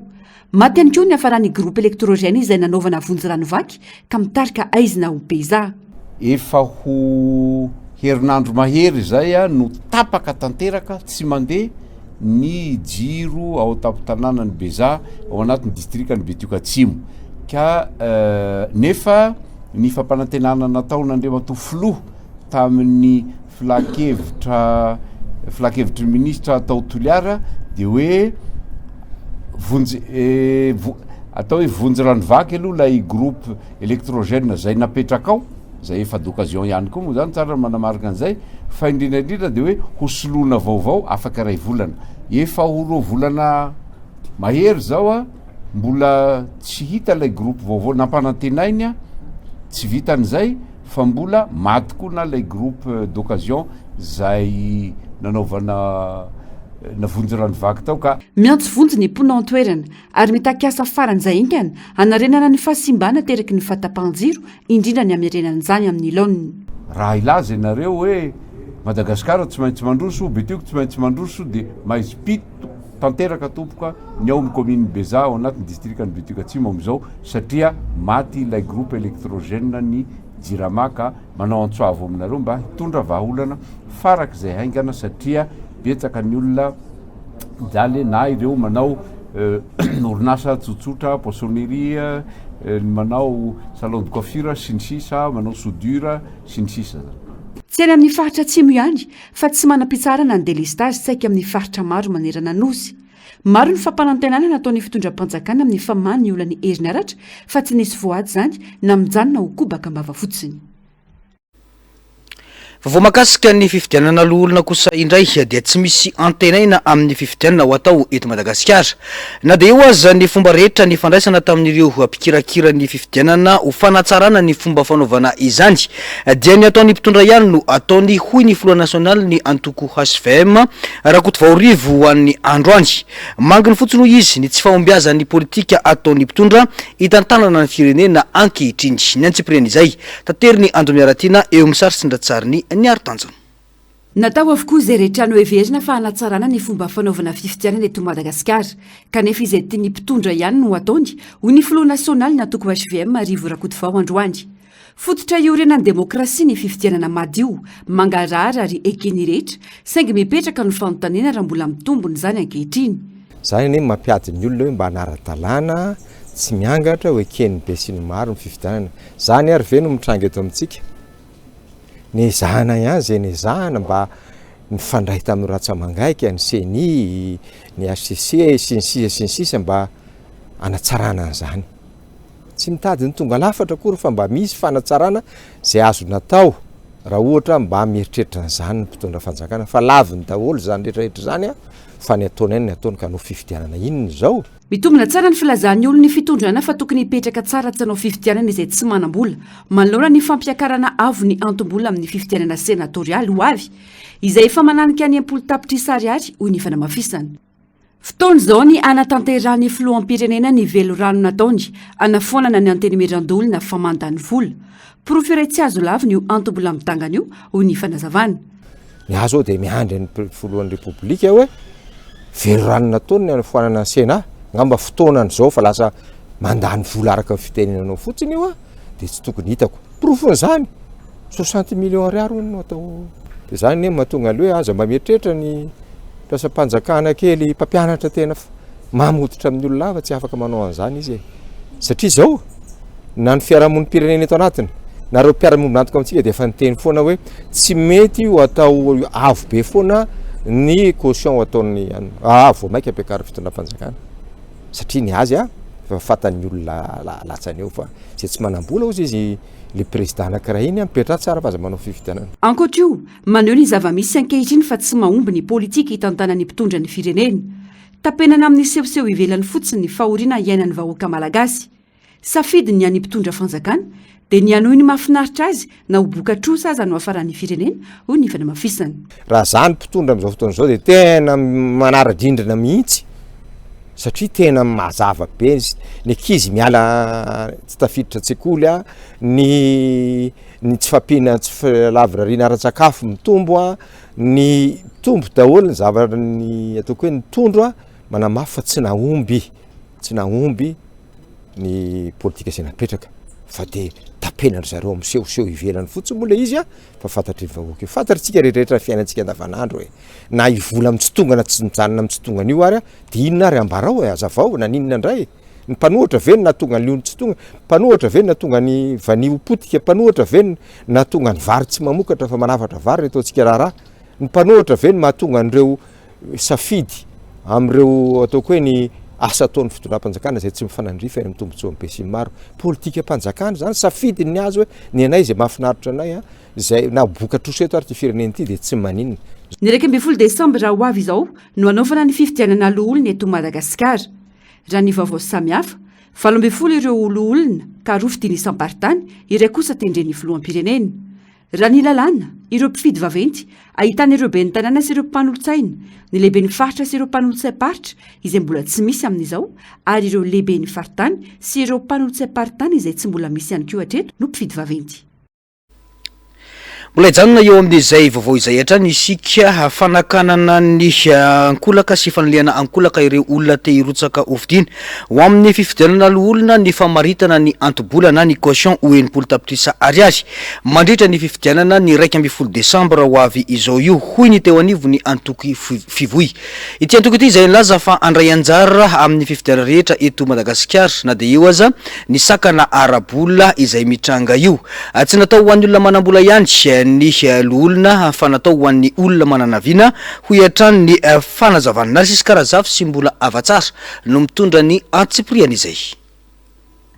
maty any koa ny hafarany groupe électrogène izay nanaovana vonjirano vaky ka mitarika aizina obeza efa ho herinandro mahery zay a no tapaka tanteraka tsy mandeha ny jiro ao tampotanànany beza ao anatin'ny distrika ny betioka atsimo ka nefa ny fampanantenana nataon'Andriamatoa Filoha tamin'ny filakevitry ministra tao Toliara dia hoe atao hoe vonjirano vaky aloha lay groupe électrogène zay napetraka ao zay efa d'occasion ihany koa moa zany tsara manamarika an'izay fa indrindraindrindra dia hoe hosoloana vaovao afaka ray volana efa ho roa volana mahery zao a mbola tsy hita lay groupe vaovao nampanantenainy a tsy vitan'izay fa mbola maty koa na lay groupe d'occasion zay nanaovana navonjirano vaky tao ka miantso vonjy ny mponina ao antoerana ary mitakiasa faran'izay ingany hanarenana ny fahasimbana teraky ny fatampanjiro indrindra ny amirenan'izany amin'ny laoniny raha ilaza ianareo hoe Madagasikara tsy maintsy mandroso Betioka tsy maintsy mandroso dia maizy pito tanteraka tompoka ny ao amin'ny commune Beza ao anatin'ny distrika ny Betioka atsimo amizao satria maty ilay groupe électrogène ny Jirama ka manao antsoavo aminareo mba hitondra vahaolana farak'izay haingana satria betsaka ny olona jaly na ireo manao orinasa tsotsotra poissonnerie manao salon de coiffure sy ny sisa, manao soudure sy ny sisa zany. Tsy any amin'ny faritra atsimo ihany fa tsy manam-pitsarana ny délestage tsaika amin'ny faritra maro manerana nosy. Maro ny fampanantenana nataon'ny fitondram-panjakana amin'ny famany ny olany heriny aratra fa tsy nisy voady zany na mijanona ho kobaka mbava fotsiny. Vao makasika ny fifidianana loholona kosa indray dia tsy misy antenaina amin'ny fifidianana ho atao eto Madagasikara. Na dia eo aza ny fomba rehetra ny fandraisana tamin'ireo mpikirakira ny fifidianana ho fanatsarana ny fomba fanaovana izany dia ny ataon'ny mpitondra ihany no ataony hoy ny filoha nasionaly ny antoko HVM Rakoto Vaorivo ho an'ny androany. Manginy fotsiny hoy izy ny tsy fahombiazan'ny politika ataon'ny mpitondra hitantanana ny firenena ankehitriny. Ny antsipiren'ny izay tateriny Andro Miaratina eo amin'ny sary Sindratsariny ny artanjana. Natao avokoa izay rehetra no heverina fa hanatsarana ny fomba fanaovana fifidianana eto Madagasikara kanefa izay tiany mpitondra ihany no ataony hoy ny filoha nasionaly ny antoko HVM Rivo Rakotovao androany. Fototra iorenan'ny demokrasia ny fifidianana madio mangarara ary ekeny rehetra saingy mipetraka ny fanontaniana raha mbola mitombony zany ankehitriny. Zany ny mampiady ny olona hoe mba hanara-dalàna tsy miangatra ho ekeny be sy ny maro ny fifidianana. Zany ary ve no mitranga eto amintsika. Ny zahana ihany zay ny zahana mba mifandray tamin'ny ratsamangaika ny CENI, ny HCC sy ny sisa mba hanatsarana an'izany. Tsy mitady ny tonga lafatra akory fa mba misy fanatsarana zay azo natao raha ohatra mba mieritreritra an'izany ny mpitondra fanjakana fa laviny daholo zany rehetrarehetra zany fa ny ataony ny ataony ka no fifidianana inona zao. Mitombina tsara ny filazan'ny olona ny fitondrana fa tokony hipetraka tsara tsy hanao fifidianana izay tsy manam-bola manoloana ny fampiakarana avo ny antom-bola amin'ny fifidianana senatorialy ho avy izay efa mananika ny ampoly tapitra isary ary hoy ny fanamafisana. Fotoana izao ny anatanterahany filoham-pirenena ny velo rano nataony anafonana ny antenimiran-dolona famandany vola. Porofo iray tsy azo laviny io antom-bola mitangana io hoy ny fanazavana. Ny azo dia miandry ny filohan'ny repoblika hoe velo rano nataony ny anafonana ny sena. Ngamba fotoanan'izao fa lasa mandany vola araka ny fitenenanao fotsiny io dia tsy tokony hitako. Profon'izany 60 millions ariary no atao. Dia zany ny mahatonga hoe aza mba mieritreritra ny mpiasam-panjakana kely mpampianatra tena mamoditra amin'ny olona lava tsy afaka manao an'izany izy. Satria izao na ny fiarahamonim-pirenena eto anatiny na reo mpiarahamonina antoka amintsika dia efa niteny foana hoe tsy mety ho atao avo be foana ny caution ataony avo maika ampiakary fitondram-panjakana. Satria ny azy fa fatan'ny olona latsany eo fa zay tsy manam-bola ozy izy le président anankiray iny mipetra tsara fa aza manao fifidianana. Ankoatra io maneho ny zava-misy ankehitriny fa tsy mahomby ny politika hitantanany mpitondra ny firenena. Tapenana amin'ny sehoseho ivelany fotsiny ny fahoriana iainan'ny vahoaka malagasy. Safidy ny any mpitondra fanjakana dia ny anohy ny mahafinaritra azy na ho bokatrosa aza no hafaran'ny firenena hoy ny fanamafisana. Raha zany mpitondra amin'izao fotoana izao dia tena manara-drindrina mihitsy. Satria tena mazava be ny ankizy miala tsy tafiditra an-tsekoly ny tsy fampiana tsy lavirariana ara-tsakafo mitombo ny tombo daholo ny zavatra ny ataoko hoe ny tondro manamafy fa tsy nahomby ny politika izay napetraka fa dia tapenana zareo amin'ny sehoseho ivelany fotsiny mola izy fa fantatry ny vahoaka io fantatritsika rehetrarehetra fiainantsika andavanandro hoe na ivola amin'ny tsitongana na tsy mijanona amin'ny tsitongana io ary dia inona ary ambarao azavao na ninona indray ny mpanohatra veny na tonga ny liony tsitongana mpanohatra veny na tonga ny vanio potika mpanohatra veny na tonga ny vary tsy mamokatra fa manafatra vary reto antsika raharaha ny mpanohatra veny mahatonga an'ireo safidy amin'ireo ataoko hoe ny asa ataon'ny fitondram-panjakana zay tsy mifanandrifa eny amin'ny tombontsoa be sy ny maro politika mpanjakana zany safidy ny azy hoe ny anay zay mahafinaritra anay zay na bokatrosa eto ary ty firenena ity dia tsy maninona. Ny 12 Desambra ho avy izao no anaovana ny fifidianana loholona eto Madagasikara. Raha ny vaovao samihafa 12 ireo loholona ka roa fidiny isam-partany iray kosa tendren'ny filoham-pirenena. Raha ny lalàna ireo mpifidy vaventy ahitana ireo ben'ny tanàna sy ireo mpanolotsaina ny lehiben'ny faritra sy ireo mpanolotsay-paritra izay mbola tsy misy amin'izao ary ireo lehiben'ny faritany sy ireo mpanolotsay-paritany izay tsy mbola misy ihany koa hatreto no mpifidy vaventy. mbola ijanona eo amin'izay vaovao izay hatrany isika fanakanana ny ankolaka sy fanaliana ankolaka ireo olona te hirotsaka ovidina ho amin'ny fifidianana olona ny famaritana ny antobolana ny caution ho enimpolo tapitrisa ariary mandritra ny fifidianana ny 1 Desambra ho avy izao io hoy ny teo anivo ny antoky fivoy ity antoky ity izay nilaza fa andray anjara amin'ny fifidianana rehetra eto Madagasikara na dia eo aza ny sakana arabola izay mitranga io tsy natao ho an'ny olona manambola ihany ny olona fa natao ho an'ny olona mananavina hoy hatrany ny fanazavana narsisy karazafy sy mbola avatsara no mitondra ny antsipriana izay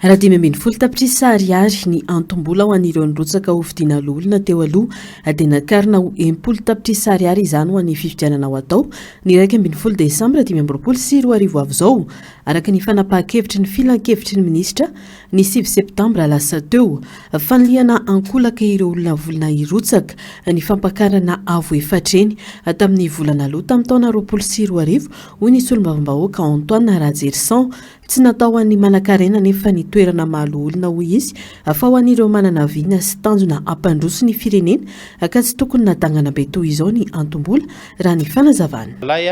raha 5 tapitrisa ariary ny antombola ho an'ireo nirotsaka hovidina lolona teo aloha dia nakarina ho 10 tapitrisa ariary izany ho an'ny fifidianana ho atao ny 1 Desambra 2024 avy izao araka ny fanapahan-kevitry ny filan-kevitry ny minisitra ny 9 Septambra lasa teo fanaliana ankolaka ireo olona volana hirotsaka ny fampakarana avo efatreny tamin'ny volana aloha tamin'ny taona 2024 hoy ny solombavam-bahoaka Antoine Rajersan tsy natao an'ny manankarena nefa ny toerana mahalo olona hoy izy fa ho an'ireo manana viana sy tanjona ampandroso ny firenena ka tsy tokony natangana be toy izao ny antombola raha ny fanazavana lay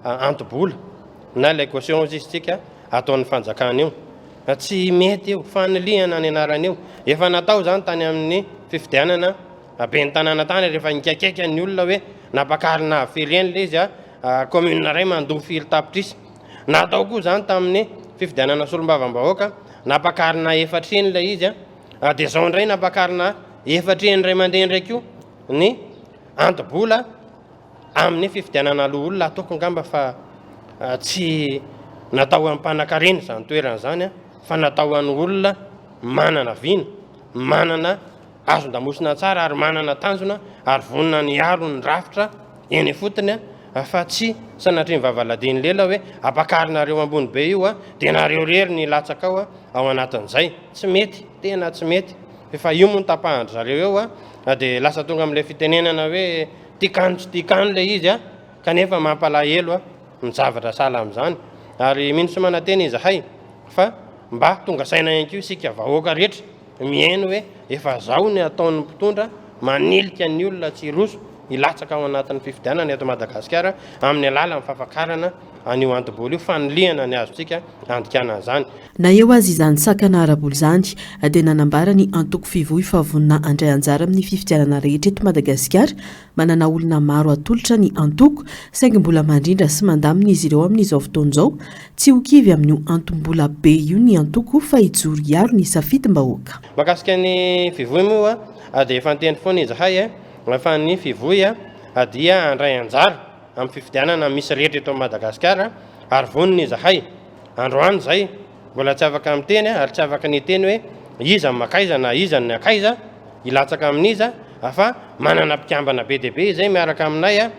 antombola na la caution justique ataon'ny fanjakana io tsy mety eo fanaliana ny anarana io efa natao zany tany amin'ny fifidianana ben'ny tanàna tany rehefa nikakaiky ny olona hoe napakarina fireny le izy commune ray mandomy fily tapitrisa natao koa zany tamin'ny fifidianana solombavam-bahoaka napakarina efatreny le izy dia zao ndray napakarina efatreny ray mandeha ndraiky io ny antombola amin'ny fifidianana olona ataoko angamba fa tsy natao ampanankarena zany toerana zany fa natao an'ny olona manana vina manana azon-damosina tsara ary manana tanjona ary vonina ny aro ny rafitra eny fotony fa tsy sanatriny vavaladiny lela hoe apakarinareo ambony be io dia nareo rery ny latsaka ao anatin'izay tsy mety tena tsy mety efa io moa ny tapahandry zareo eo dia lasa tonga amin'ilay fitenenana hoe tikano tsy tikano le izy kanefa mampalahelo ny zavatra sala amin'izany ary mino somana tena izahay fa mba tonga saina ihany koa isika vahoaka rehetra mihaino hoe efa zao ny ataon'ny mpitondra manilika ny olona tsy roso ilatsaka ao anatin'ny fifidianana eto Madagasikara amin'ny alalan'ny fafakarana an'io antombola io fanoliana ny azontsika andikana an'izany na eo azy izany sakana araboly izany dia nanambara ny antoko fivoy fa vonina andray anjara amin'ny fifidianana rehetra eto Madagasikara manana olona maro atolotra ny antoko saingy mbola mandrindra sy mandamina izy ireo amin'izao fotoan'izao tsy ho kivy amin'io antombola be io ny antoko fa hijoro iaro ny safidim-bahoaka makasika ny fivoy moa dia efa nteny foana izahay fa ny fivoy dia andray anjara amin'ny fifidianana misy rehetra eto Madagasikara ary voniny izahay androany zay mbola tsy afaka amin'ny teny ary tsy afaka ny teny hoe iza makaiza na iza ny akaiza ilatsaka amin'iza fa manana mpikambana be dia be izay miaraka aminay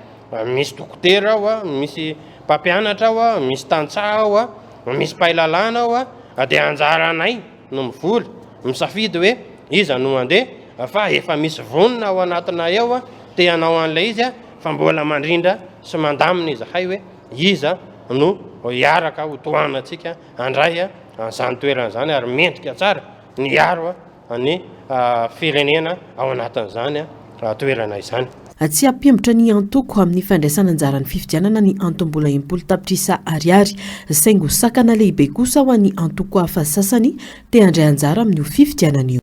misy dokotera ao misy mpampianatra ao misy tantsaha ao misy mpailalana ao dia anjaranay no mivoly misafidy hoe iza no andeha fa efa misy vonina ao anatinay ao te hanao an'ilay izy fa mbola mandrindra sy mandamina izahay hoe iza no hiaraka ho tohanantsika andray an'izany toerana zany ary mendrika tsara ny aro ny firenena ao anatin'izany toerana izany tsy ampembotra ny antoko amin'ny fandraisana anjaran'ny fifidianana ny antombola 10 tapitrisa ariary saingy sakana lehibe kosa ho an'ny antoko hafa sasany te andray anjara amin'io fifidianana io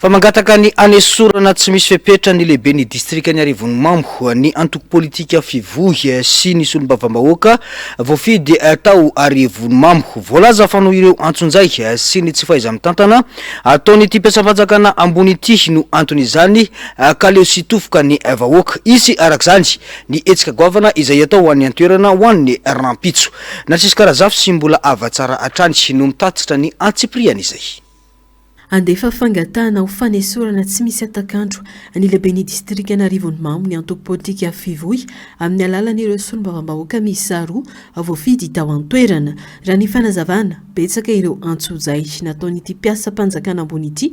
fa mangataka ny anesorana tsy misy fepetra ny lehibe ny distrika ny Arivony Mambo ny antoko politika fivohy sy ny solombavam-bahoaka voafidy tao Arivony Mambo voalaza fa no ireo antsonjay sy ny tsy fahaiza mitantana ataony ity mpiasam-panjakana ambony ity no antony izany ka leo sy tofoka ny vahoaka isy arak'izany ny etsika goavana izay atao ho an'ny antoerana ho an'ny rampitso na tsisy karazafy sy mbola avatsara atrany no mitatitra ny antsipriana izay andefa fangatahana ho fanesorana tsy misy atakandro ny lehibe ny distrika ny Arivony Mambo ny antoko politika fivohy amin'ny alalan'ireo solombavam-bahoaka misy roa voafidy tao an-toerana raha ny fanazavana betsaka ireo antsozay nataon'ity mpiasam-panjakana ambony ity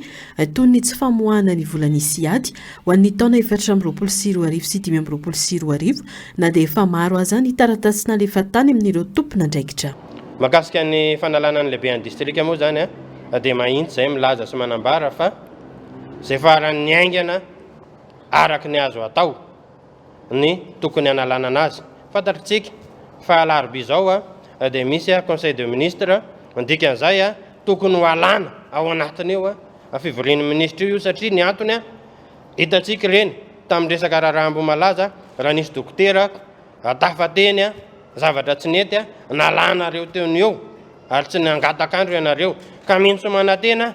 toy ny tsy famoahana ny volanisy ady ho an'ny taona 2024 sy 2025 na dia efa maro aza ny taratasy nalefa tany amin'ireo tompona andraikitra makasika ny fanalana ny lehibe ny distrika moa zany dia mahitsy zay milaza sy manambara fa zay faran'ny aingana araky ny azo atao ny tokony analana anazy fantatritsika fa alarobia zao a dia misy conseil de ministre dikan'izay a tokony ho alana ao anatiny eo a fivorian'ny ministra io satria ny antony a hitatsika reny tamin'ny resaka raharambo malaza raha nisy dokotera tafateny a zavatra tsy nety a nalanareo teony eo ary tsy nangatakandro ianareo ka mintso manatena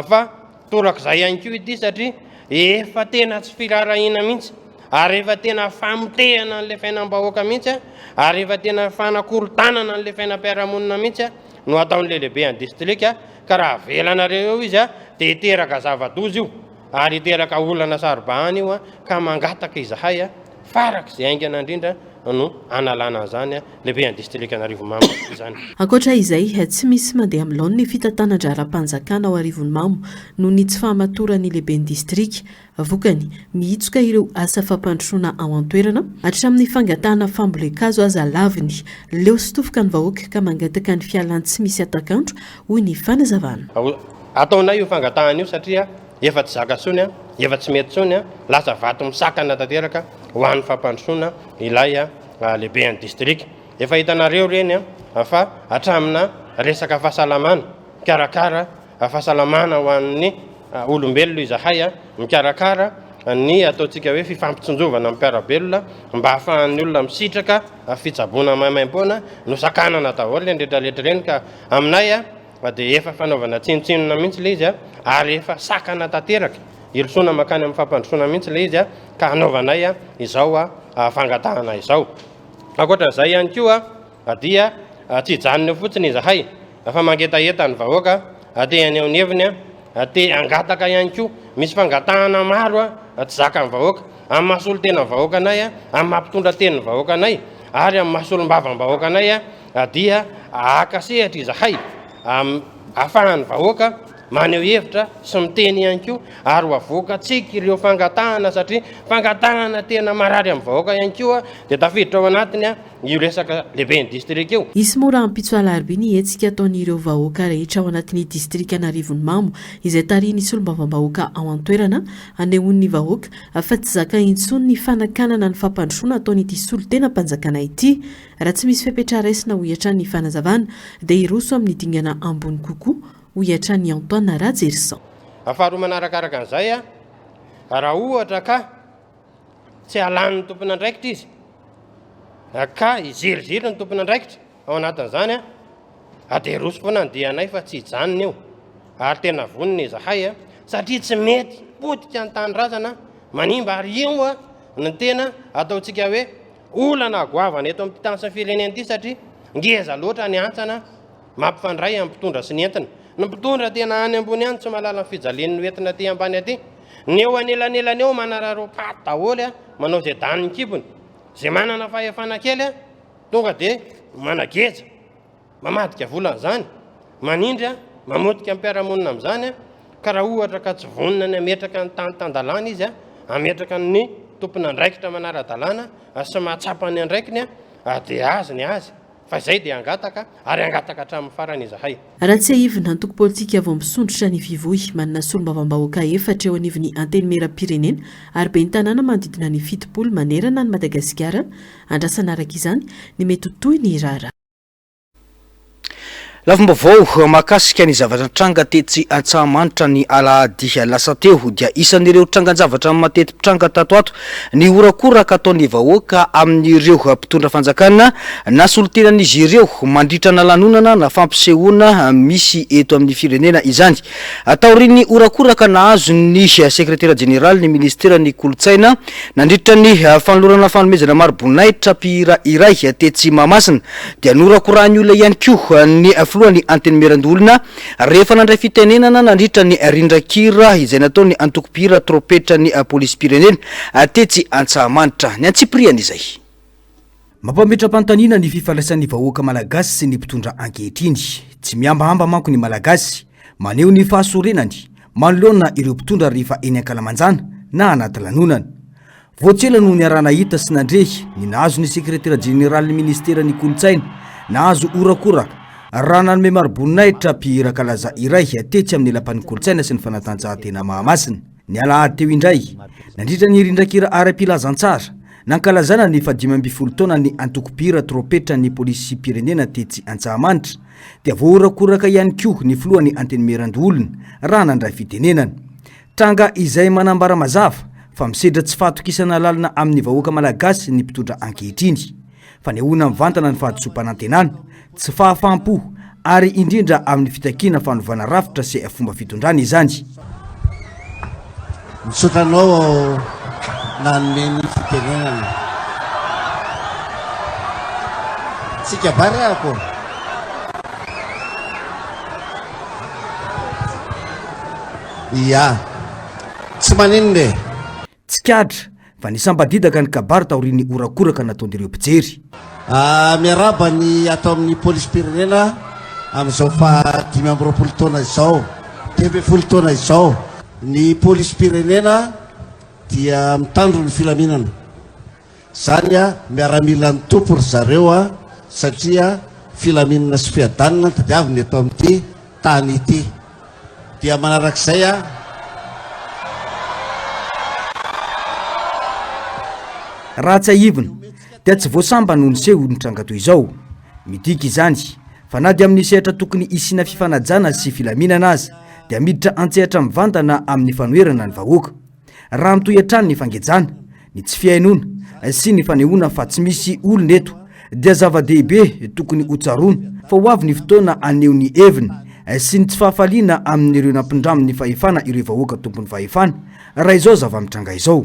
fa torak'izay ihany koa ity satria efa tena tsy firarahina mihitsy ary efa tena famotehana an'le fiainam-bahoaka mihitsy ary efa tena fanakorontanana an'le fiainam-piarahamonina mihitsy no ataon'le lehibe any distrika ka raha velanareo eo izy dia hiteraka zava-dozy io ary hiteraka olana saribahany io ka mangataka izahay farak'izay aingana indrindra no analana zany lehibe any distrika an'Arivomamo zany. Ankoatra izay tsy misy mandeha amin'ny laony ny fitantanandra ara-panjakana ao Arivomamo no ny tsy fahamatorany lehibe ny distrika vokany miitsoka ireo asa fampandrosoana ao an-toerana hatramin'ny fangatahana fambolekazo aza laviny leo sitofoka ny vahoaka ka mangataka ny fialany tsy misy atakandro hoy ny fanazavana. Ataonay io fangatahana io satria efa tsy zaka tsony efa tsy mety tsony lasa vato misakana tanteraka ho an'ny fampandrosoana ilay lehibe any distrika. Efa hitanareo reny fa hatramina resaka fahasalamana mikarakara fahasalamana ho an'ny olombelona izahay mikarakara ny ataontsika hoe fifampitsonjovana amin'ny mpiarabelona mba hahafahan'ny olona misitraka fitsaboana maimaim-poana no sakanana daholo endretraletra reny ka aminay dia efa fanaovana tsinotsinona mihitsy le izy ary efa sakana tanteraka irosoana makany amin'ny fampandrosoana mihitsy le izy ka hanaovanay izao fangatahana izao. Ankoatran'izay ihany koa dia tsy hijanona eo fotsiny izahay fa mangetaeta ny vahoaka te any eo neviny te angataka ihany koa misy fangatahana maro tsy zaka ny vahoaka amin'ny mahasolo tena vahoaka anay amin'ny mampitondra teny ny vahoaka anay ary amin'ny mahasolo-mbava ny vahoaka anay dia akasehatra izahay ahafahan'ny vahoaka maneho hevitra sy miteny ihany koa ary ho avoaka tsika ireo fangatahana satria fangatahana tena marary amin'ny vahoaka ihany koa dia tafiditra ao anatiny io resaka lehibe ny distrika io. Isy mora ampitso alarobia ny hetsika ataon'ireo vahoaka rehetra ao anatin'ny distrika an'Arivomamo izay tarihin'ny solombavambahoaka ao an-toerana anehoan'ny vahoaka fa tsy zaka intsony ny fanakanana ny fampandrosoana ataon'ity solotena mpanjakana ity raha tsy misy fipetraresina ho iatran'ny fanazavana dia iroso amin'ny dingana ambony kokoa ho iatran'ny Antoine Rajersan. Afaharoa manarakaraka an'izay raha ohatra ka tsy halan'ny tompona andraikitra izy ka izerizery ny tompona andraikitra ao anatin'izany dia roso foana ny dianay fa tsy hijanona eo ary tena vonina izahay satria tsy mety potika ny tanyrazana manimba ary io ny tena ataontsika hoe olana agoavana eto amin'ny tany sy ny firenena ity satria ngeza loatra ny antsana mampifandray amin'ny mpitondra sy ny entina. Ny mpitondra tena any ambony any tsy malala ny fijalian'ny entina ty ambany aty ny eo anelanelany eo manararopaty daholo manao izay daniny kibony zay manana fahefana kely tonga dia manageja mamadika volan'izany manindry mamotika mpiaramonina amin'izany ka raha ohatra ka tsy vonina ny ametraka ny tany tandalana izy ametraka ny tompona andraikitra manara-dalàna sy mahatsapany andraikiny dia azy ny azy fa izay dia angataka ary angataka hatramin'ny farany izahay. Raha tsy haivina antoko politika avao misondrotra ny vivoy manana solombavambahoaka efatra eo anivon'ny anteny meram-pirenena ary be ny tanàna manodidina ny 70 manerana ny Madagasikara andrasana araka izany ny mety toy ny rara. Lafim-baovao mahakasika ny zavatra tranga tetsy Antsahamanitra ny alahady lasa teo dia isan'ireo trangan-javatra matety tranga tato ato ny orakoraka ataon'ny vahoaka amin'ireo mpitondra fanjakana na solotenan'izy ireo mandritrana lanonana na fampisehoana misy eto amin'ny firenena izany. Ataoriny orakoraka nahazo ny sekretera jeneral ny ministera ny kolotsaina nandritra ny fanolorana fanomezana maro-boninahitra mpihira iray tetsy Mahamasina dia norakorany olona ihany koa ny floany anteny merandolona rehefa nandray fitenenana nandritra ny rindrakira izay nataony antoko-pihira tropetra ny polisy pirenena tetsy Antsahamanitra ny antsipriana izay. Mampametra-pantanina ny fifalaisan'ny vahoaka malagasy sy ny mpitondra ankehitriny. Tsy miambahamba manko ny malagasy maneho ny fahasorenany manoloana ireo mpitondra rehefa eny Ankalamanjana na anaty lanonana. Voatsela no niarana hita sy nandrehy ny nahazo ny sekretera jeneral ny ministera ny kolotsaina nahazo orakoraka raha nanome maro-boninahitra mpihira kalaza iray tetsy amin'ny lapan'ny kolotsaina sy ny fanatanjahantena Mahamasina. ny alahady teo indray nandritra ny rindrakira ara-pilazantsara nankalazana ny 15 taona ny antokopira tropetra ny polisy pirenena tetsy Antsahamanitra dia voarakoraka ihany koa ny filohan'ny antenemeran-dolona raha nandray fitenenana tranga izay manambara mazava fa misedra tsy fatokisana lalina amin'ny vahoaka malagasy ny mpitondra ankehitriny fanehoana mivantana ny fahadisom-panantenana tsy fahafampo ary indrindra amin'ny fitakiana fanovana rafitra sy fomba fitondrana izany misotranao nanome ny fitenenana tsika barako ia tsy manino le tsy kadra fa nisampadidaka ny kabary taoriany orakoraka nataon'ireo mpijery miaraba ny atao amin'ny polisy pirenena amin'izao fa 5 taona izao 10 taona izao ny polisy pirenena dia mitandro ny filaminana zany a miaramila ny tompo ry zareo a satria filaminana sy fiadanana tadiaviny eto amin'ity tany ity dia manarak'izay a raha tsy aivina dia tsy voasamba noho ny seho ny tranga toy izao midika izany fa na dia amin'ny sehatra tokony isina fifanajana sy filaminana azy dia miditra antsehatra mivantana amin'ny fanoerana ny vahoaka raha mitoy hatrany ny fangejana ny tsy fiainona sy ny fanehoana fa tsy misy olona eto dia zava-dehibe tokony hotsaroana fa ho avy ny fotoana aneho ny heviny sy ny tsy fahafaliana amin'ireo nampindraminy fahefana ireo vahoaka tompony fahefana raha izao zava-mitranga izao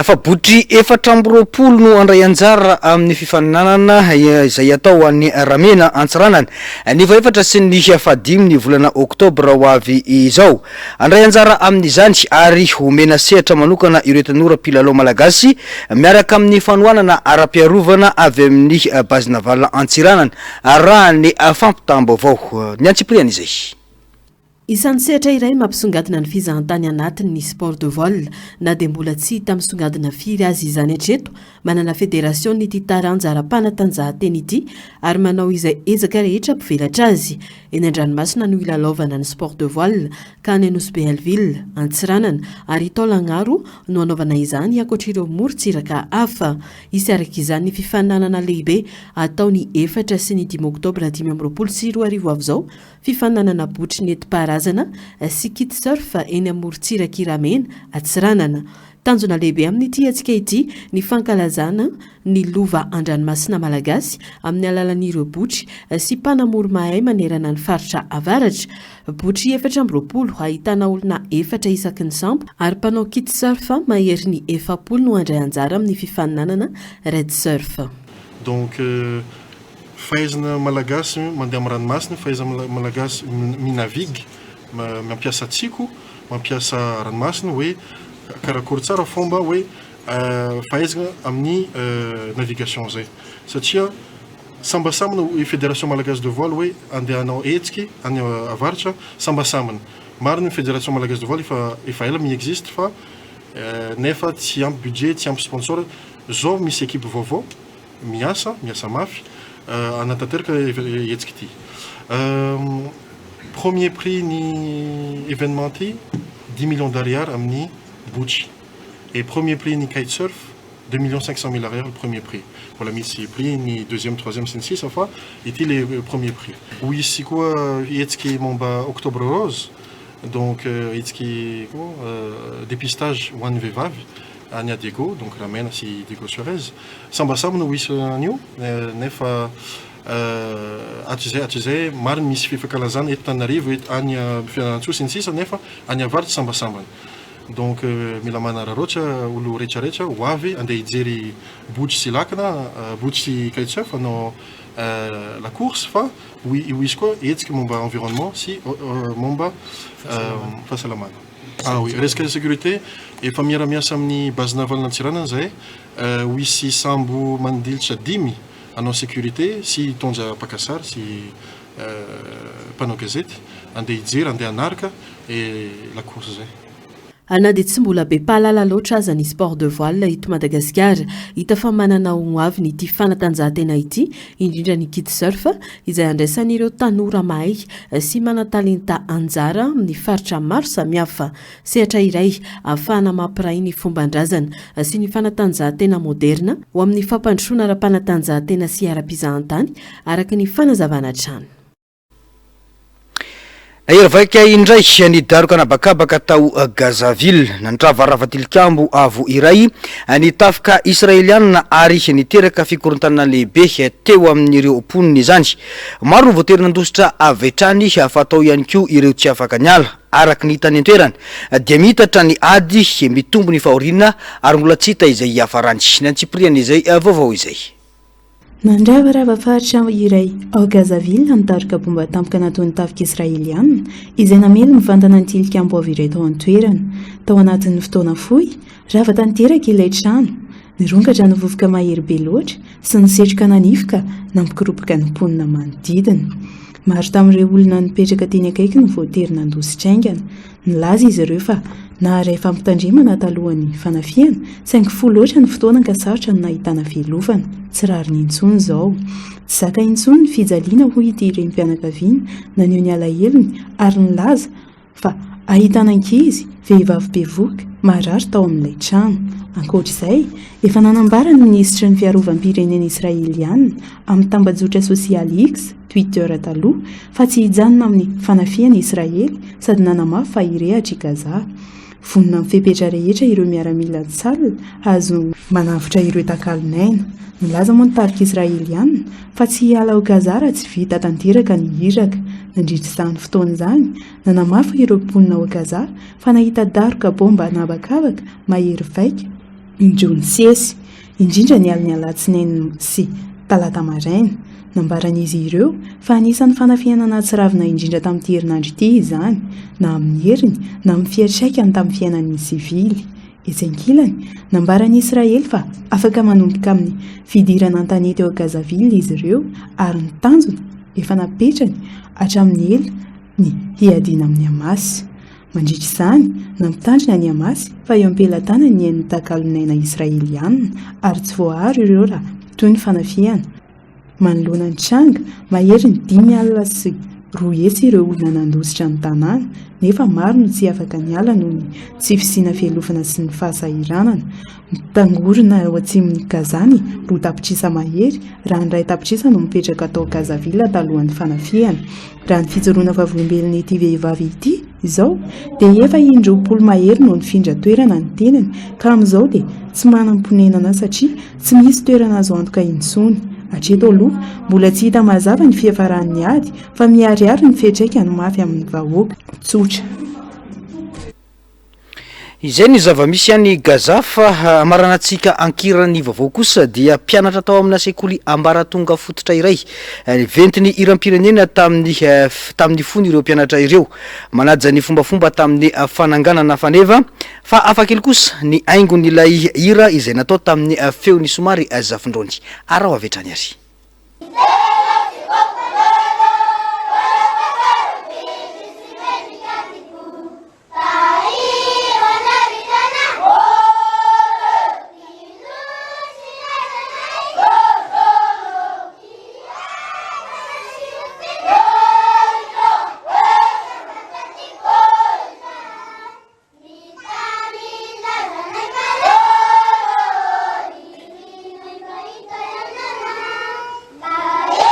fa botry 420 no andray anjara amin'ny fifaninanana izay atao an'ny ramena antsiranana ny faefatra sy ny 15 ny volana oktobra ho avy izao andray anjara amin'izany ary homena sehatra manokana ireo tanora mpilalao malagasy miaraka amin'ny fanohanana ara-piarovana avy amin'ny base navale antsiranana raha ny fampitam-baovao ny antsipriana izay isan'ny sehatra iray mampisongadina ny fizahantany anatin'ny sport de vol na dia mbola tsy hita misongadina firy azy izany hatreto manana federation ny ity taranjara-panatanjahanteny ity ary manao izay ezaka rehetra mpivelatra azy eny an-dranomasina no ilalaovana ny sport de vol ka ny Anosy-Béalville Antsiranana ary Taolagnaro no anaovana izany ankoatr'ireo morontsiraka hafa isy izany ny fifaninanana lehibe atao ny 4 sy ny 5 oktobra 2024 avy izao fifaninanana botry ny enti-paharazana sy kit surf eny amorontsirak'iramena Antsiranana tanjona lehibe amin'ity atsika ity ny fankalazana ny lova an-dranomasina malagasy amin'ny alalan'ireo botry sy mpanamory mahay manerana ny faritra avaratra botry 420 ahitana olona 4 isaky ny sambo ary mpanao kit surf mahery ny 40 no andray anjara amin'ny fifaninanana red surf donc fahaizana malagasy mandeha amin'ny ranomasina fahaizana malagasy minavigy mampiasa tsiko mampiasa ranomasina hoe karakory tsara fomba hoe fahaizana amin'ny navigation zay satria sambasamana hoe fédération malagasy de voile hoe andehanao hetsiky any avaratra sambasamana marina fédération malagasy de voile efa ela miexiste fa nefa tsy ampy budget tsy ampy sponsor zao misy équipe vaovao miasa mafy anatanteraka hetsiky ity premier prix ny événement ty 10 millions d'ariary amin'ny botry et premier prix ni kitesurf 2 500 000 ariary le premier prix voilà misy prix ni deuxième troisième sy ny sisa fa ity le premier prix ho isy koa hetsiky momba octobre rose donc hetsiky dépistage ho an'ny vehivavy any a Diego donc ramena sy Diego Suarez sambasamana ho isy an'io nefa atrizay mariny misy fifankalazana eto Tananarivo any Fianarantsoa sy ny sisa nefa any avaratra sambasambana donc mila manararoatra olo rehetrarehetra ho avy andeha hijery botry sy lakana botry sy kitesurf anao la course fa ho izy koa hetsiky momba environnement sy momba fahasalamana oui resaka sécurité efa miara-miasa amin'ny base navale Antsiranana zay ho isy sambo mandilitra 10 anao sécurité sy tondra pakasary sy mpanao gazety andeha hijery andeha anaraka e la course zay na dia tsy mbola be pahalala loatra aza ny sport de voile ito Madagasikara. Hita fa manana hoavy ny ity fanatanjahantena ity, indrindra ny kit surf izay andraisan'ireo tanora mahay sy mana-talenta anjara amin'ny faritra maro samihafa. Sehatra iray ahafahana mampiray ny fomban-drazana sy ny fanatanjahantena moderna ho amin'ny fampandrosoana ara-panatanjahantena sy ara-pizahantany araka ny fanazavana trano. Iravaika indray ny daroka anabakabaka tao Gazaville nandravarava tilikambo avo iray ny tafika israeliana ary niteraka fikorontanana lehibe teo amin'ireo poniny izany. Maro ny voatery nandositra avetrany fatao ihany koa ireo tsy afaka niala araka ny hitany an-toerana dia mitatra ny ady mitombo ny fahoriana ary mbola tsy hita izay hafarany. Ny antsipriana izay vaovao izay. Nandravarava faritra iray ao Gazaville nidaroka bomba tampoka nataon'ny tafika israeliana izay namely mivantana ny tilikambo avy iray tao an-toerana. Tao anatin'ny fotoana fohy rava tanteraka ilay trano, nirongatra ny vovoka mahery be loatra sy nisetroka nanifoka nampikoropoka ny mponina manodidina. Maro tamin'ireo olona nipetraka teny akaiky ny voatery nandositra aingana. Nilaza izy ireo fa naharay fampitandremana talohan'ny fanafiana saingy fohy loatra ny fotoana ka sarotra ny nahitana fialovana. Tsy rariny intsony izao. Tsy zaka intsony ny fijaliana hoy ity renim-pianakaviana naneho ny alahelony ary nilaza fa ahitana ankizy vehivavy bevoka marary tao amin'ilay trano. Ankoatr'izay, efa nanambara ny minisitry ny fiarovam-pirenena israeliana amin'ny tambajotra sosialy X Twitter taloha fa tsy hijanona amin'ny fanafiana Israely sady nanamafy fa hirehatra i Gaza. Vonona amin'ny fepetra rehetra ireo miaramila tsalina azo manavotra ireo takalonaina. Nilaza moa ny tarika israeliana fa tsy hiala ao Gaza raha tsy vita tanteraka ny iraka. Nandritr'izany fotoana izany nanamafy ireo mponina ao Gaza fa nahita daroka bomba anabakabaka mahery vaika indrony sesy, indrindra ny aliny alatsinainy sy talata maraina. Nambaran'izy ireo fa anisan'ny fanafiana natsiravina indrindra tamin'ity herinandro ity izany, na amin'ny heriny na amin'ny fiantraikany tamin'ny fiainan'ny sivily. Etsy-ankilany, nambaran'i Israely fa afaka manomboka amin'ny fidirana an-tanety ao Gazaville izy ireo ary ny tanjona efa napetrany hatramin'ny ela ny hiadiana amin'ny Hamas. Mandritra izany, nampitandrina ny Hamas fa eo am-pelatana ny hain'ny takalonaina Israeliana ary tsy voaharo ireo raha toy ny fanafiana. Manoloana ny tranga, mahery ny 5 sy 2 hetsy ireo olona nandositra ny tanàna, nefa maro no tsy afaka niala noho ny tsy fisiana fialofana sy ny fahasahiranana. Mitangorona ao atsimon'ny Gaza ny 2 tapitrisa mahery raha ny 2 tapitrisa no mipetraka tao Gazaville talohan'ny fanafiana. Raha ny fijoroana vavolombelona ity vehivavy ity izao dia efa 120 mahery no nifindra toerana ny tenany ka amin'izao dia tsy manam-ponenana satria tsy misy toerana azo antoka intsony. Hatreto aloha mbola tsy hita mazava ny fiafaran'ny ady fa miariary ny fiantraikany mafy amin'ny vahoaka tsotra. Izay ny zava-misy any Gaza fa maranantsika ankirany vaovao kosa dia mpianatra tao amina sekoly ambaratonga fototra iray ventiny iram-pirenena tamin'ny fony ireo mpianatra ireo manaja ny fombafomba tamin'ny fananganana faneva fa afakely kosa ny aingon'ilay hira izay natao tamin'ny feony somary zafindrony arao avetrany ary. Bye.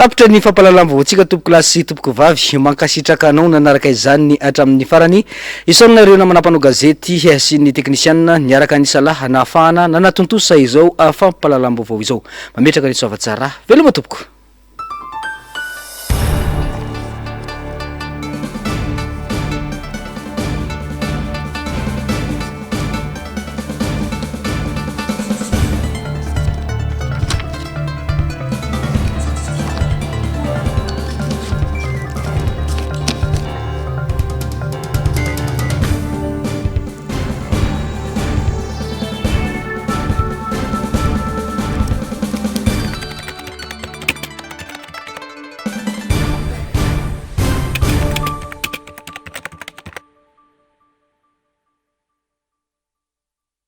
tapitra ny fampalalam-baoantsika tompoko lasy tompoko vavy mankasitraka anao nanaraka izany hatramin'ny farany isaonareo namanapanao gazety sy ny teknisianina niaraka ny salaha nahafahana nanatontosa izao fampalalam-baovao izao mametraka ny soavatsara veloma tompoko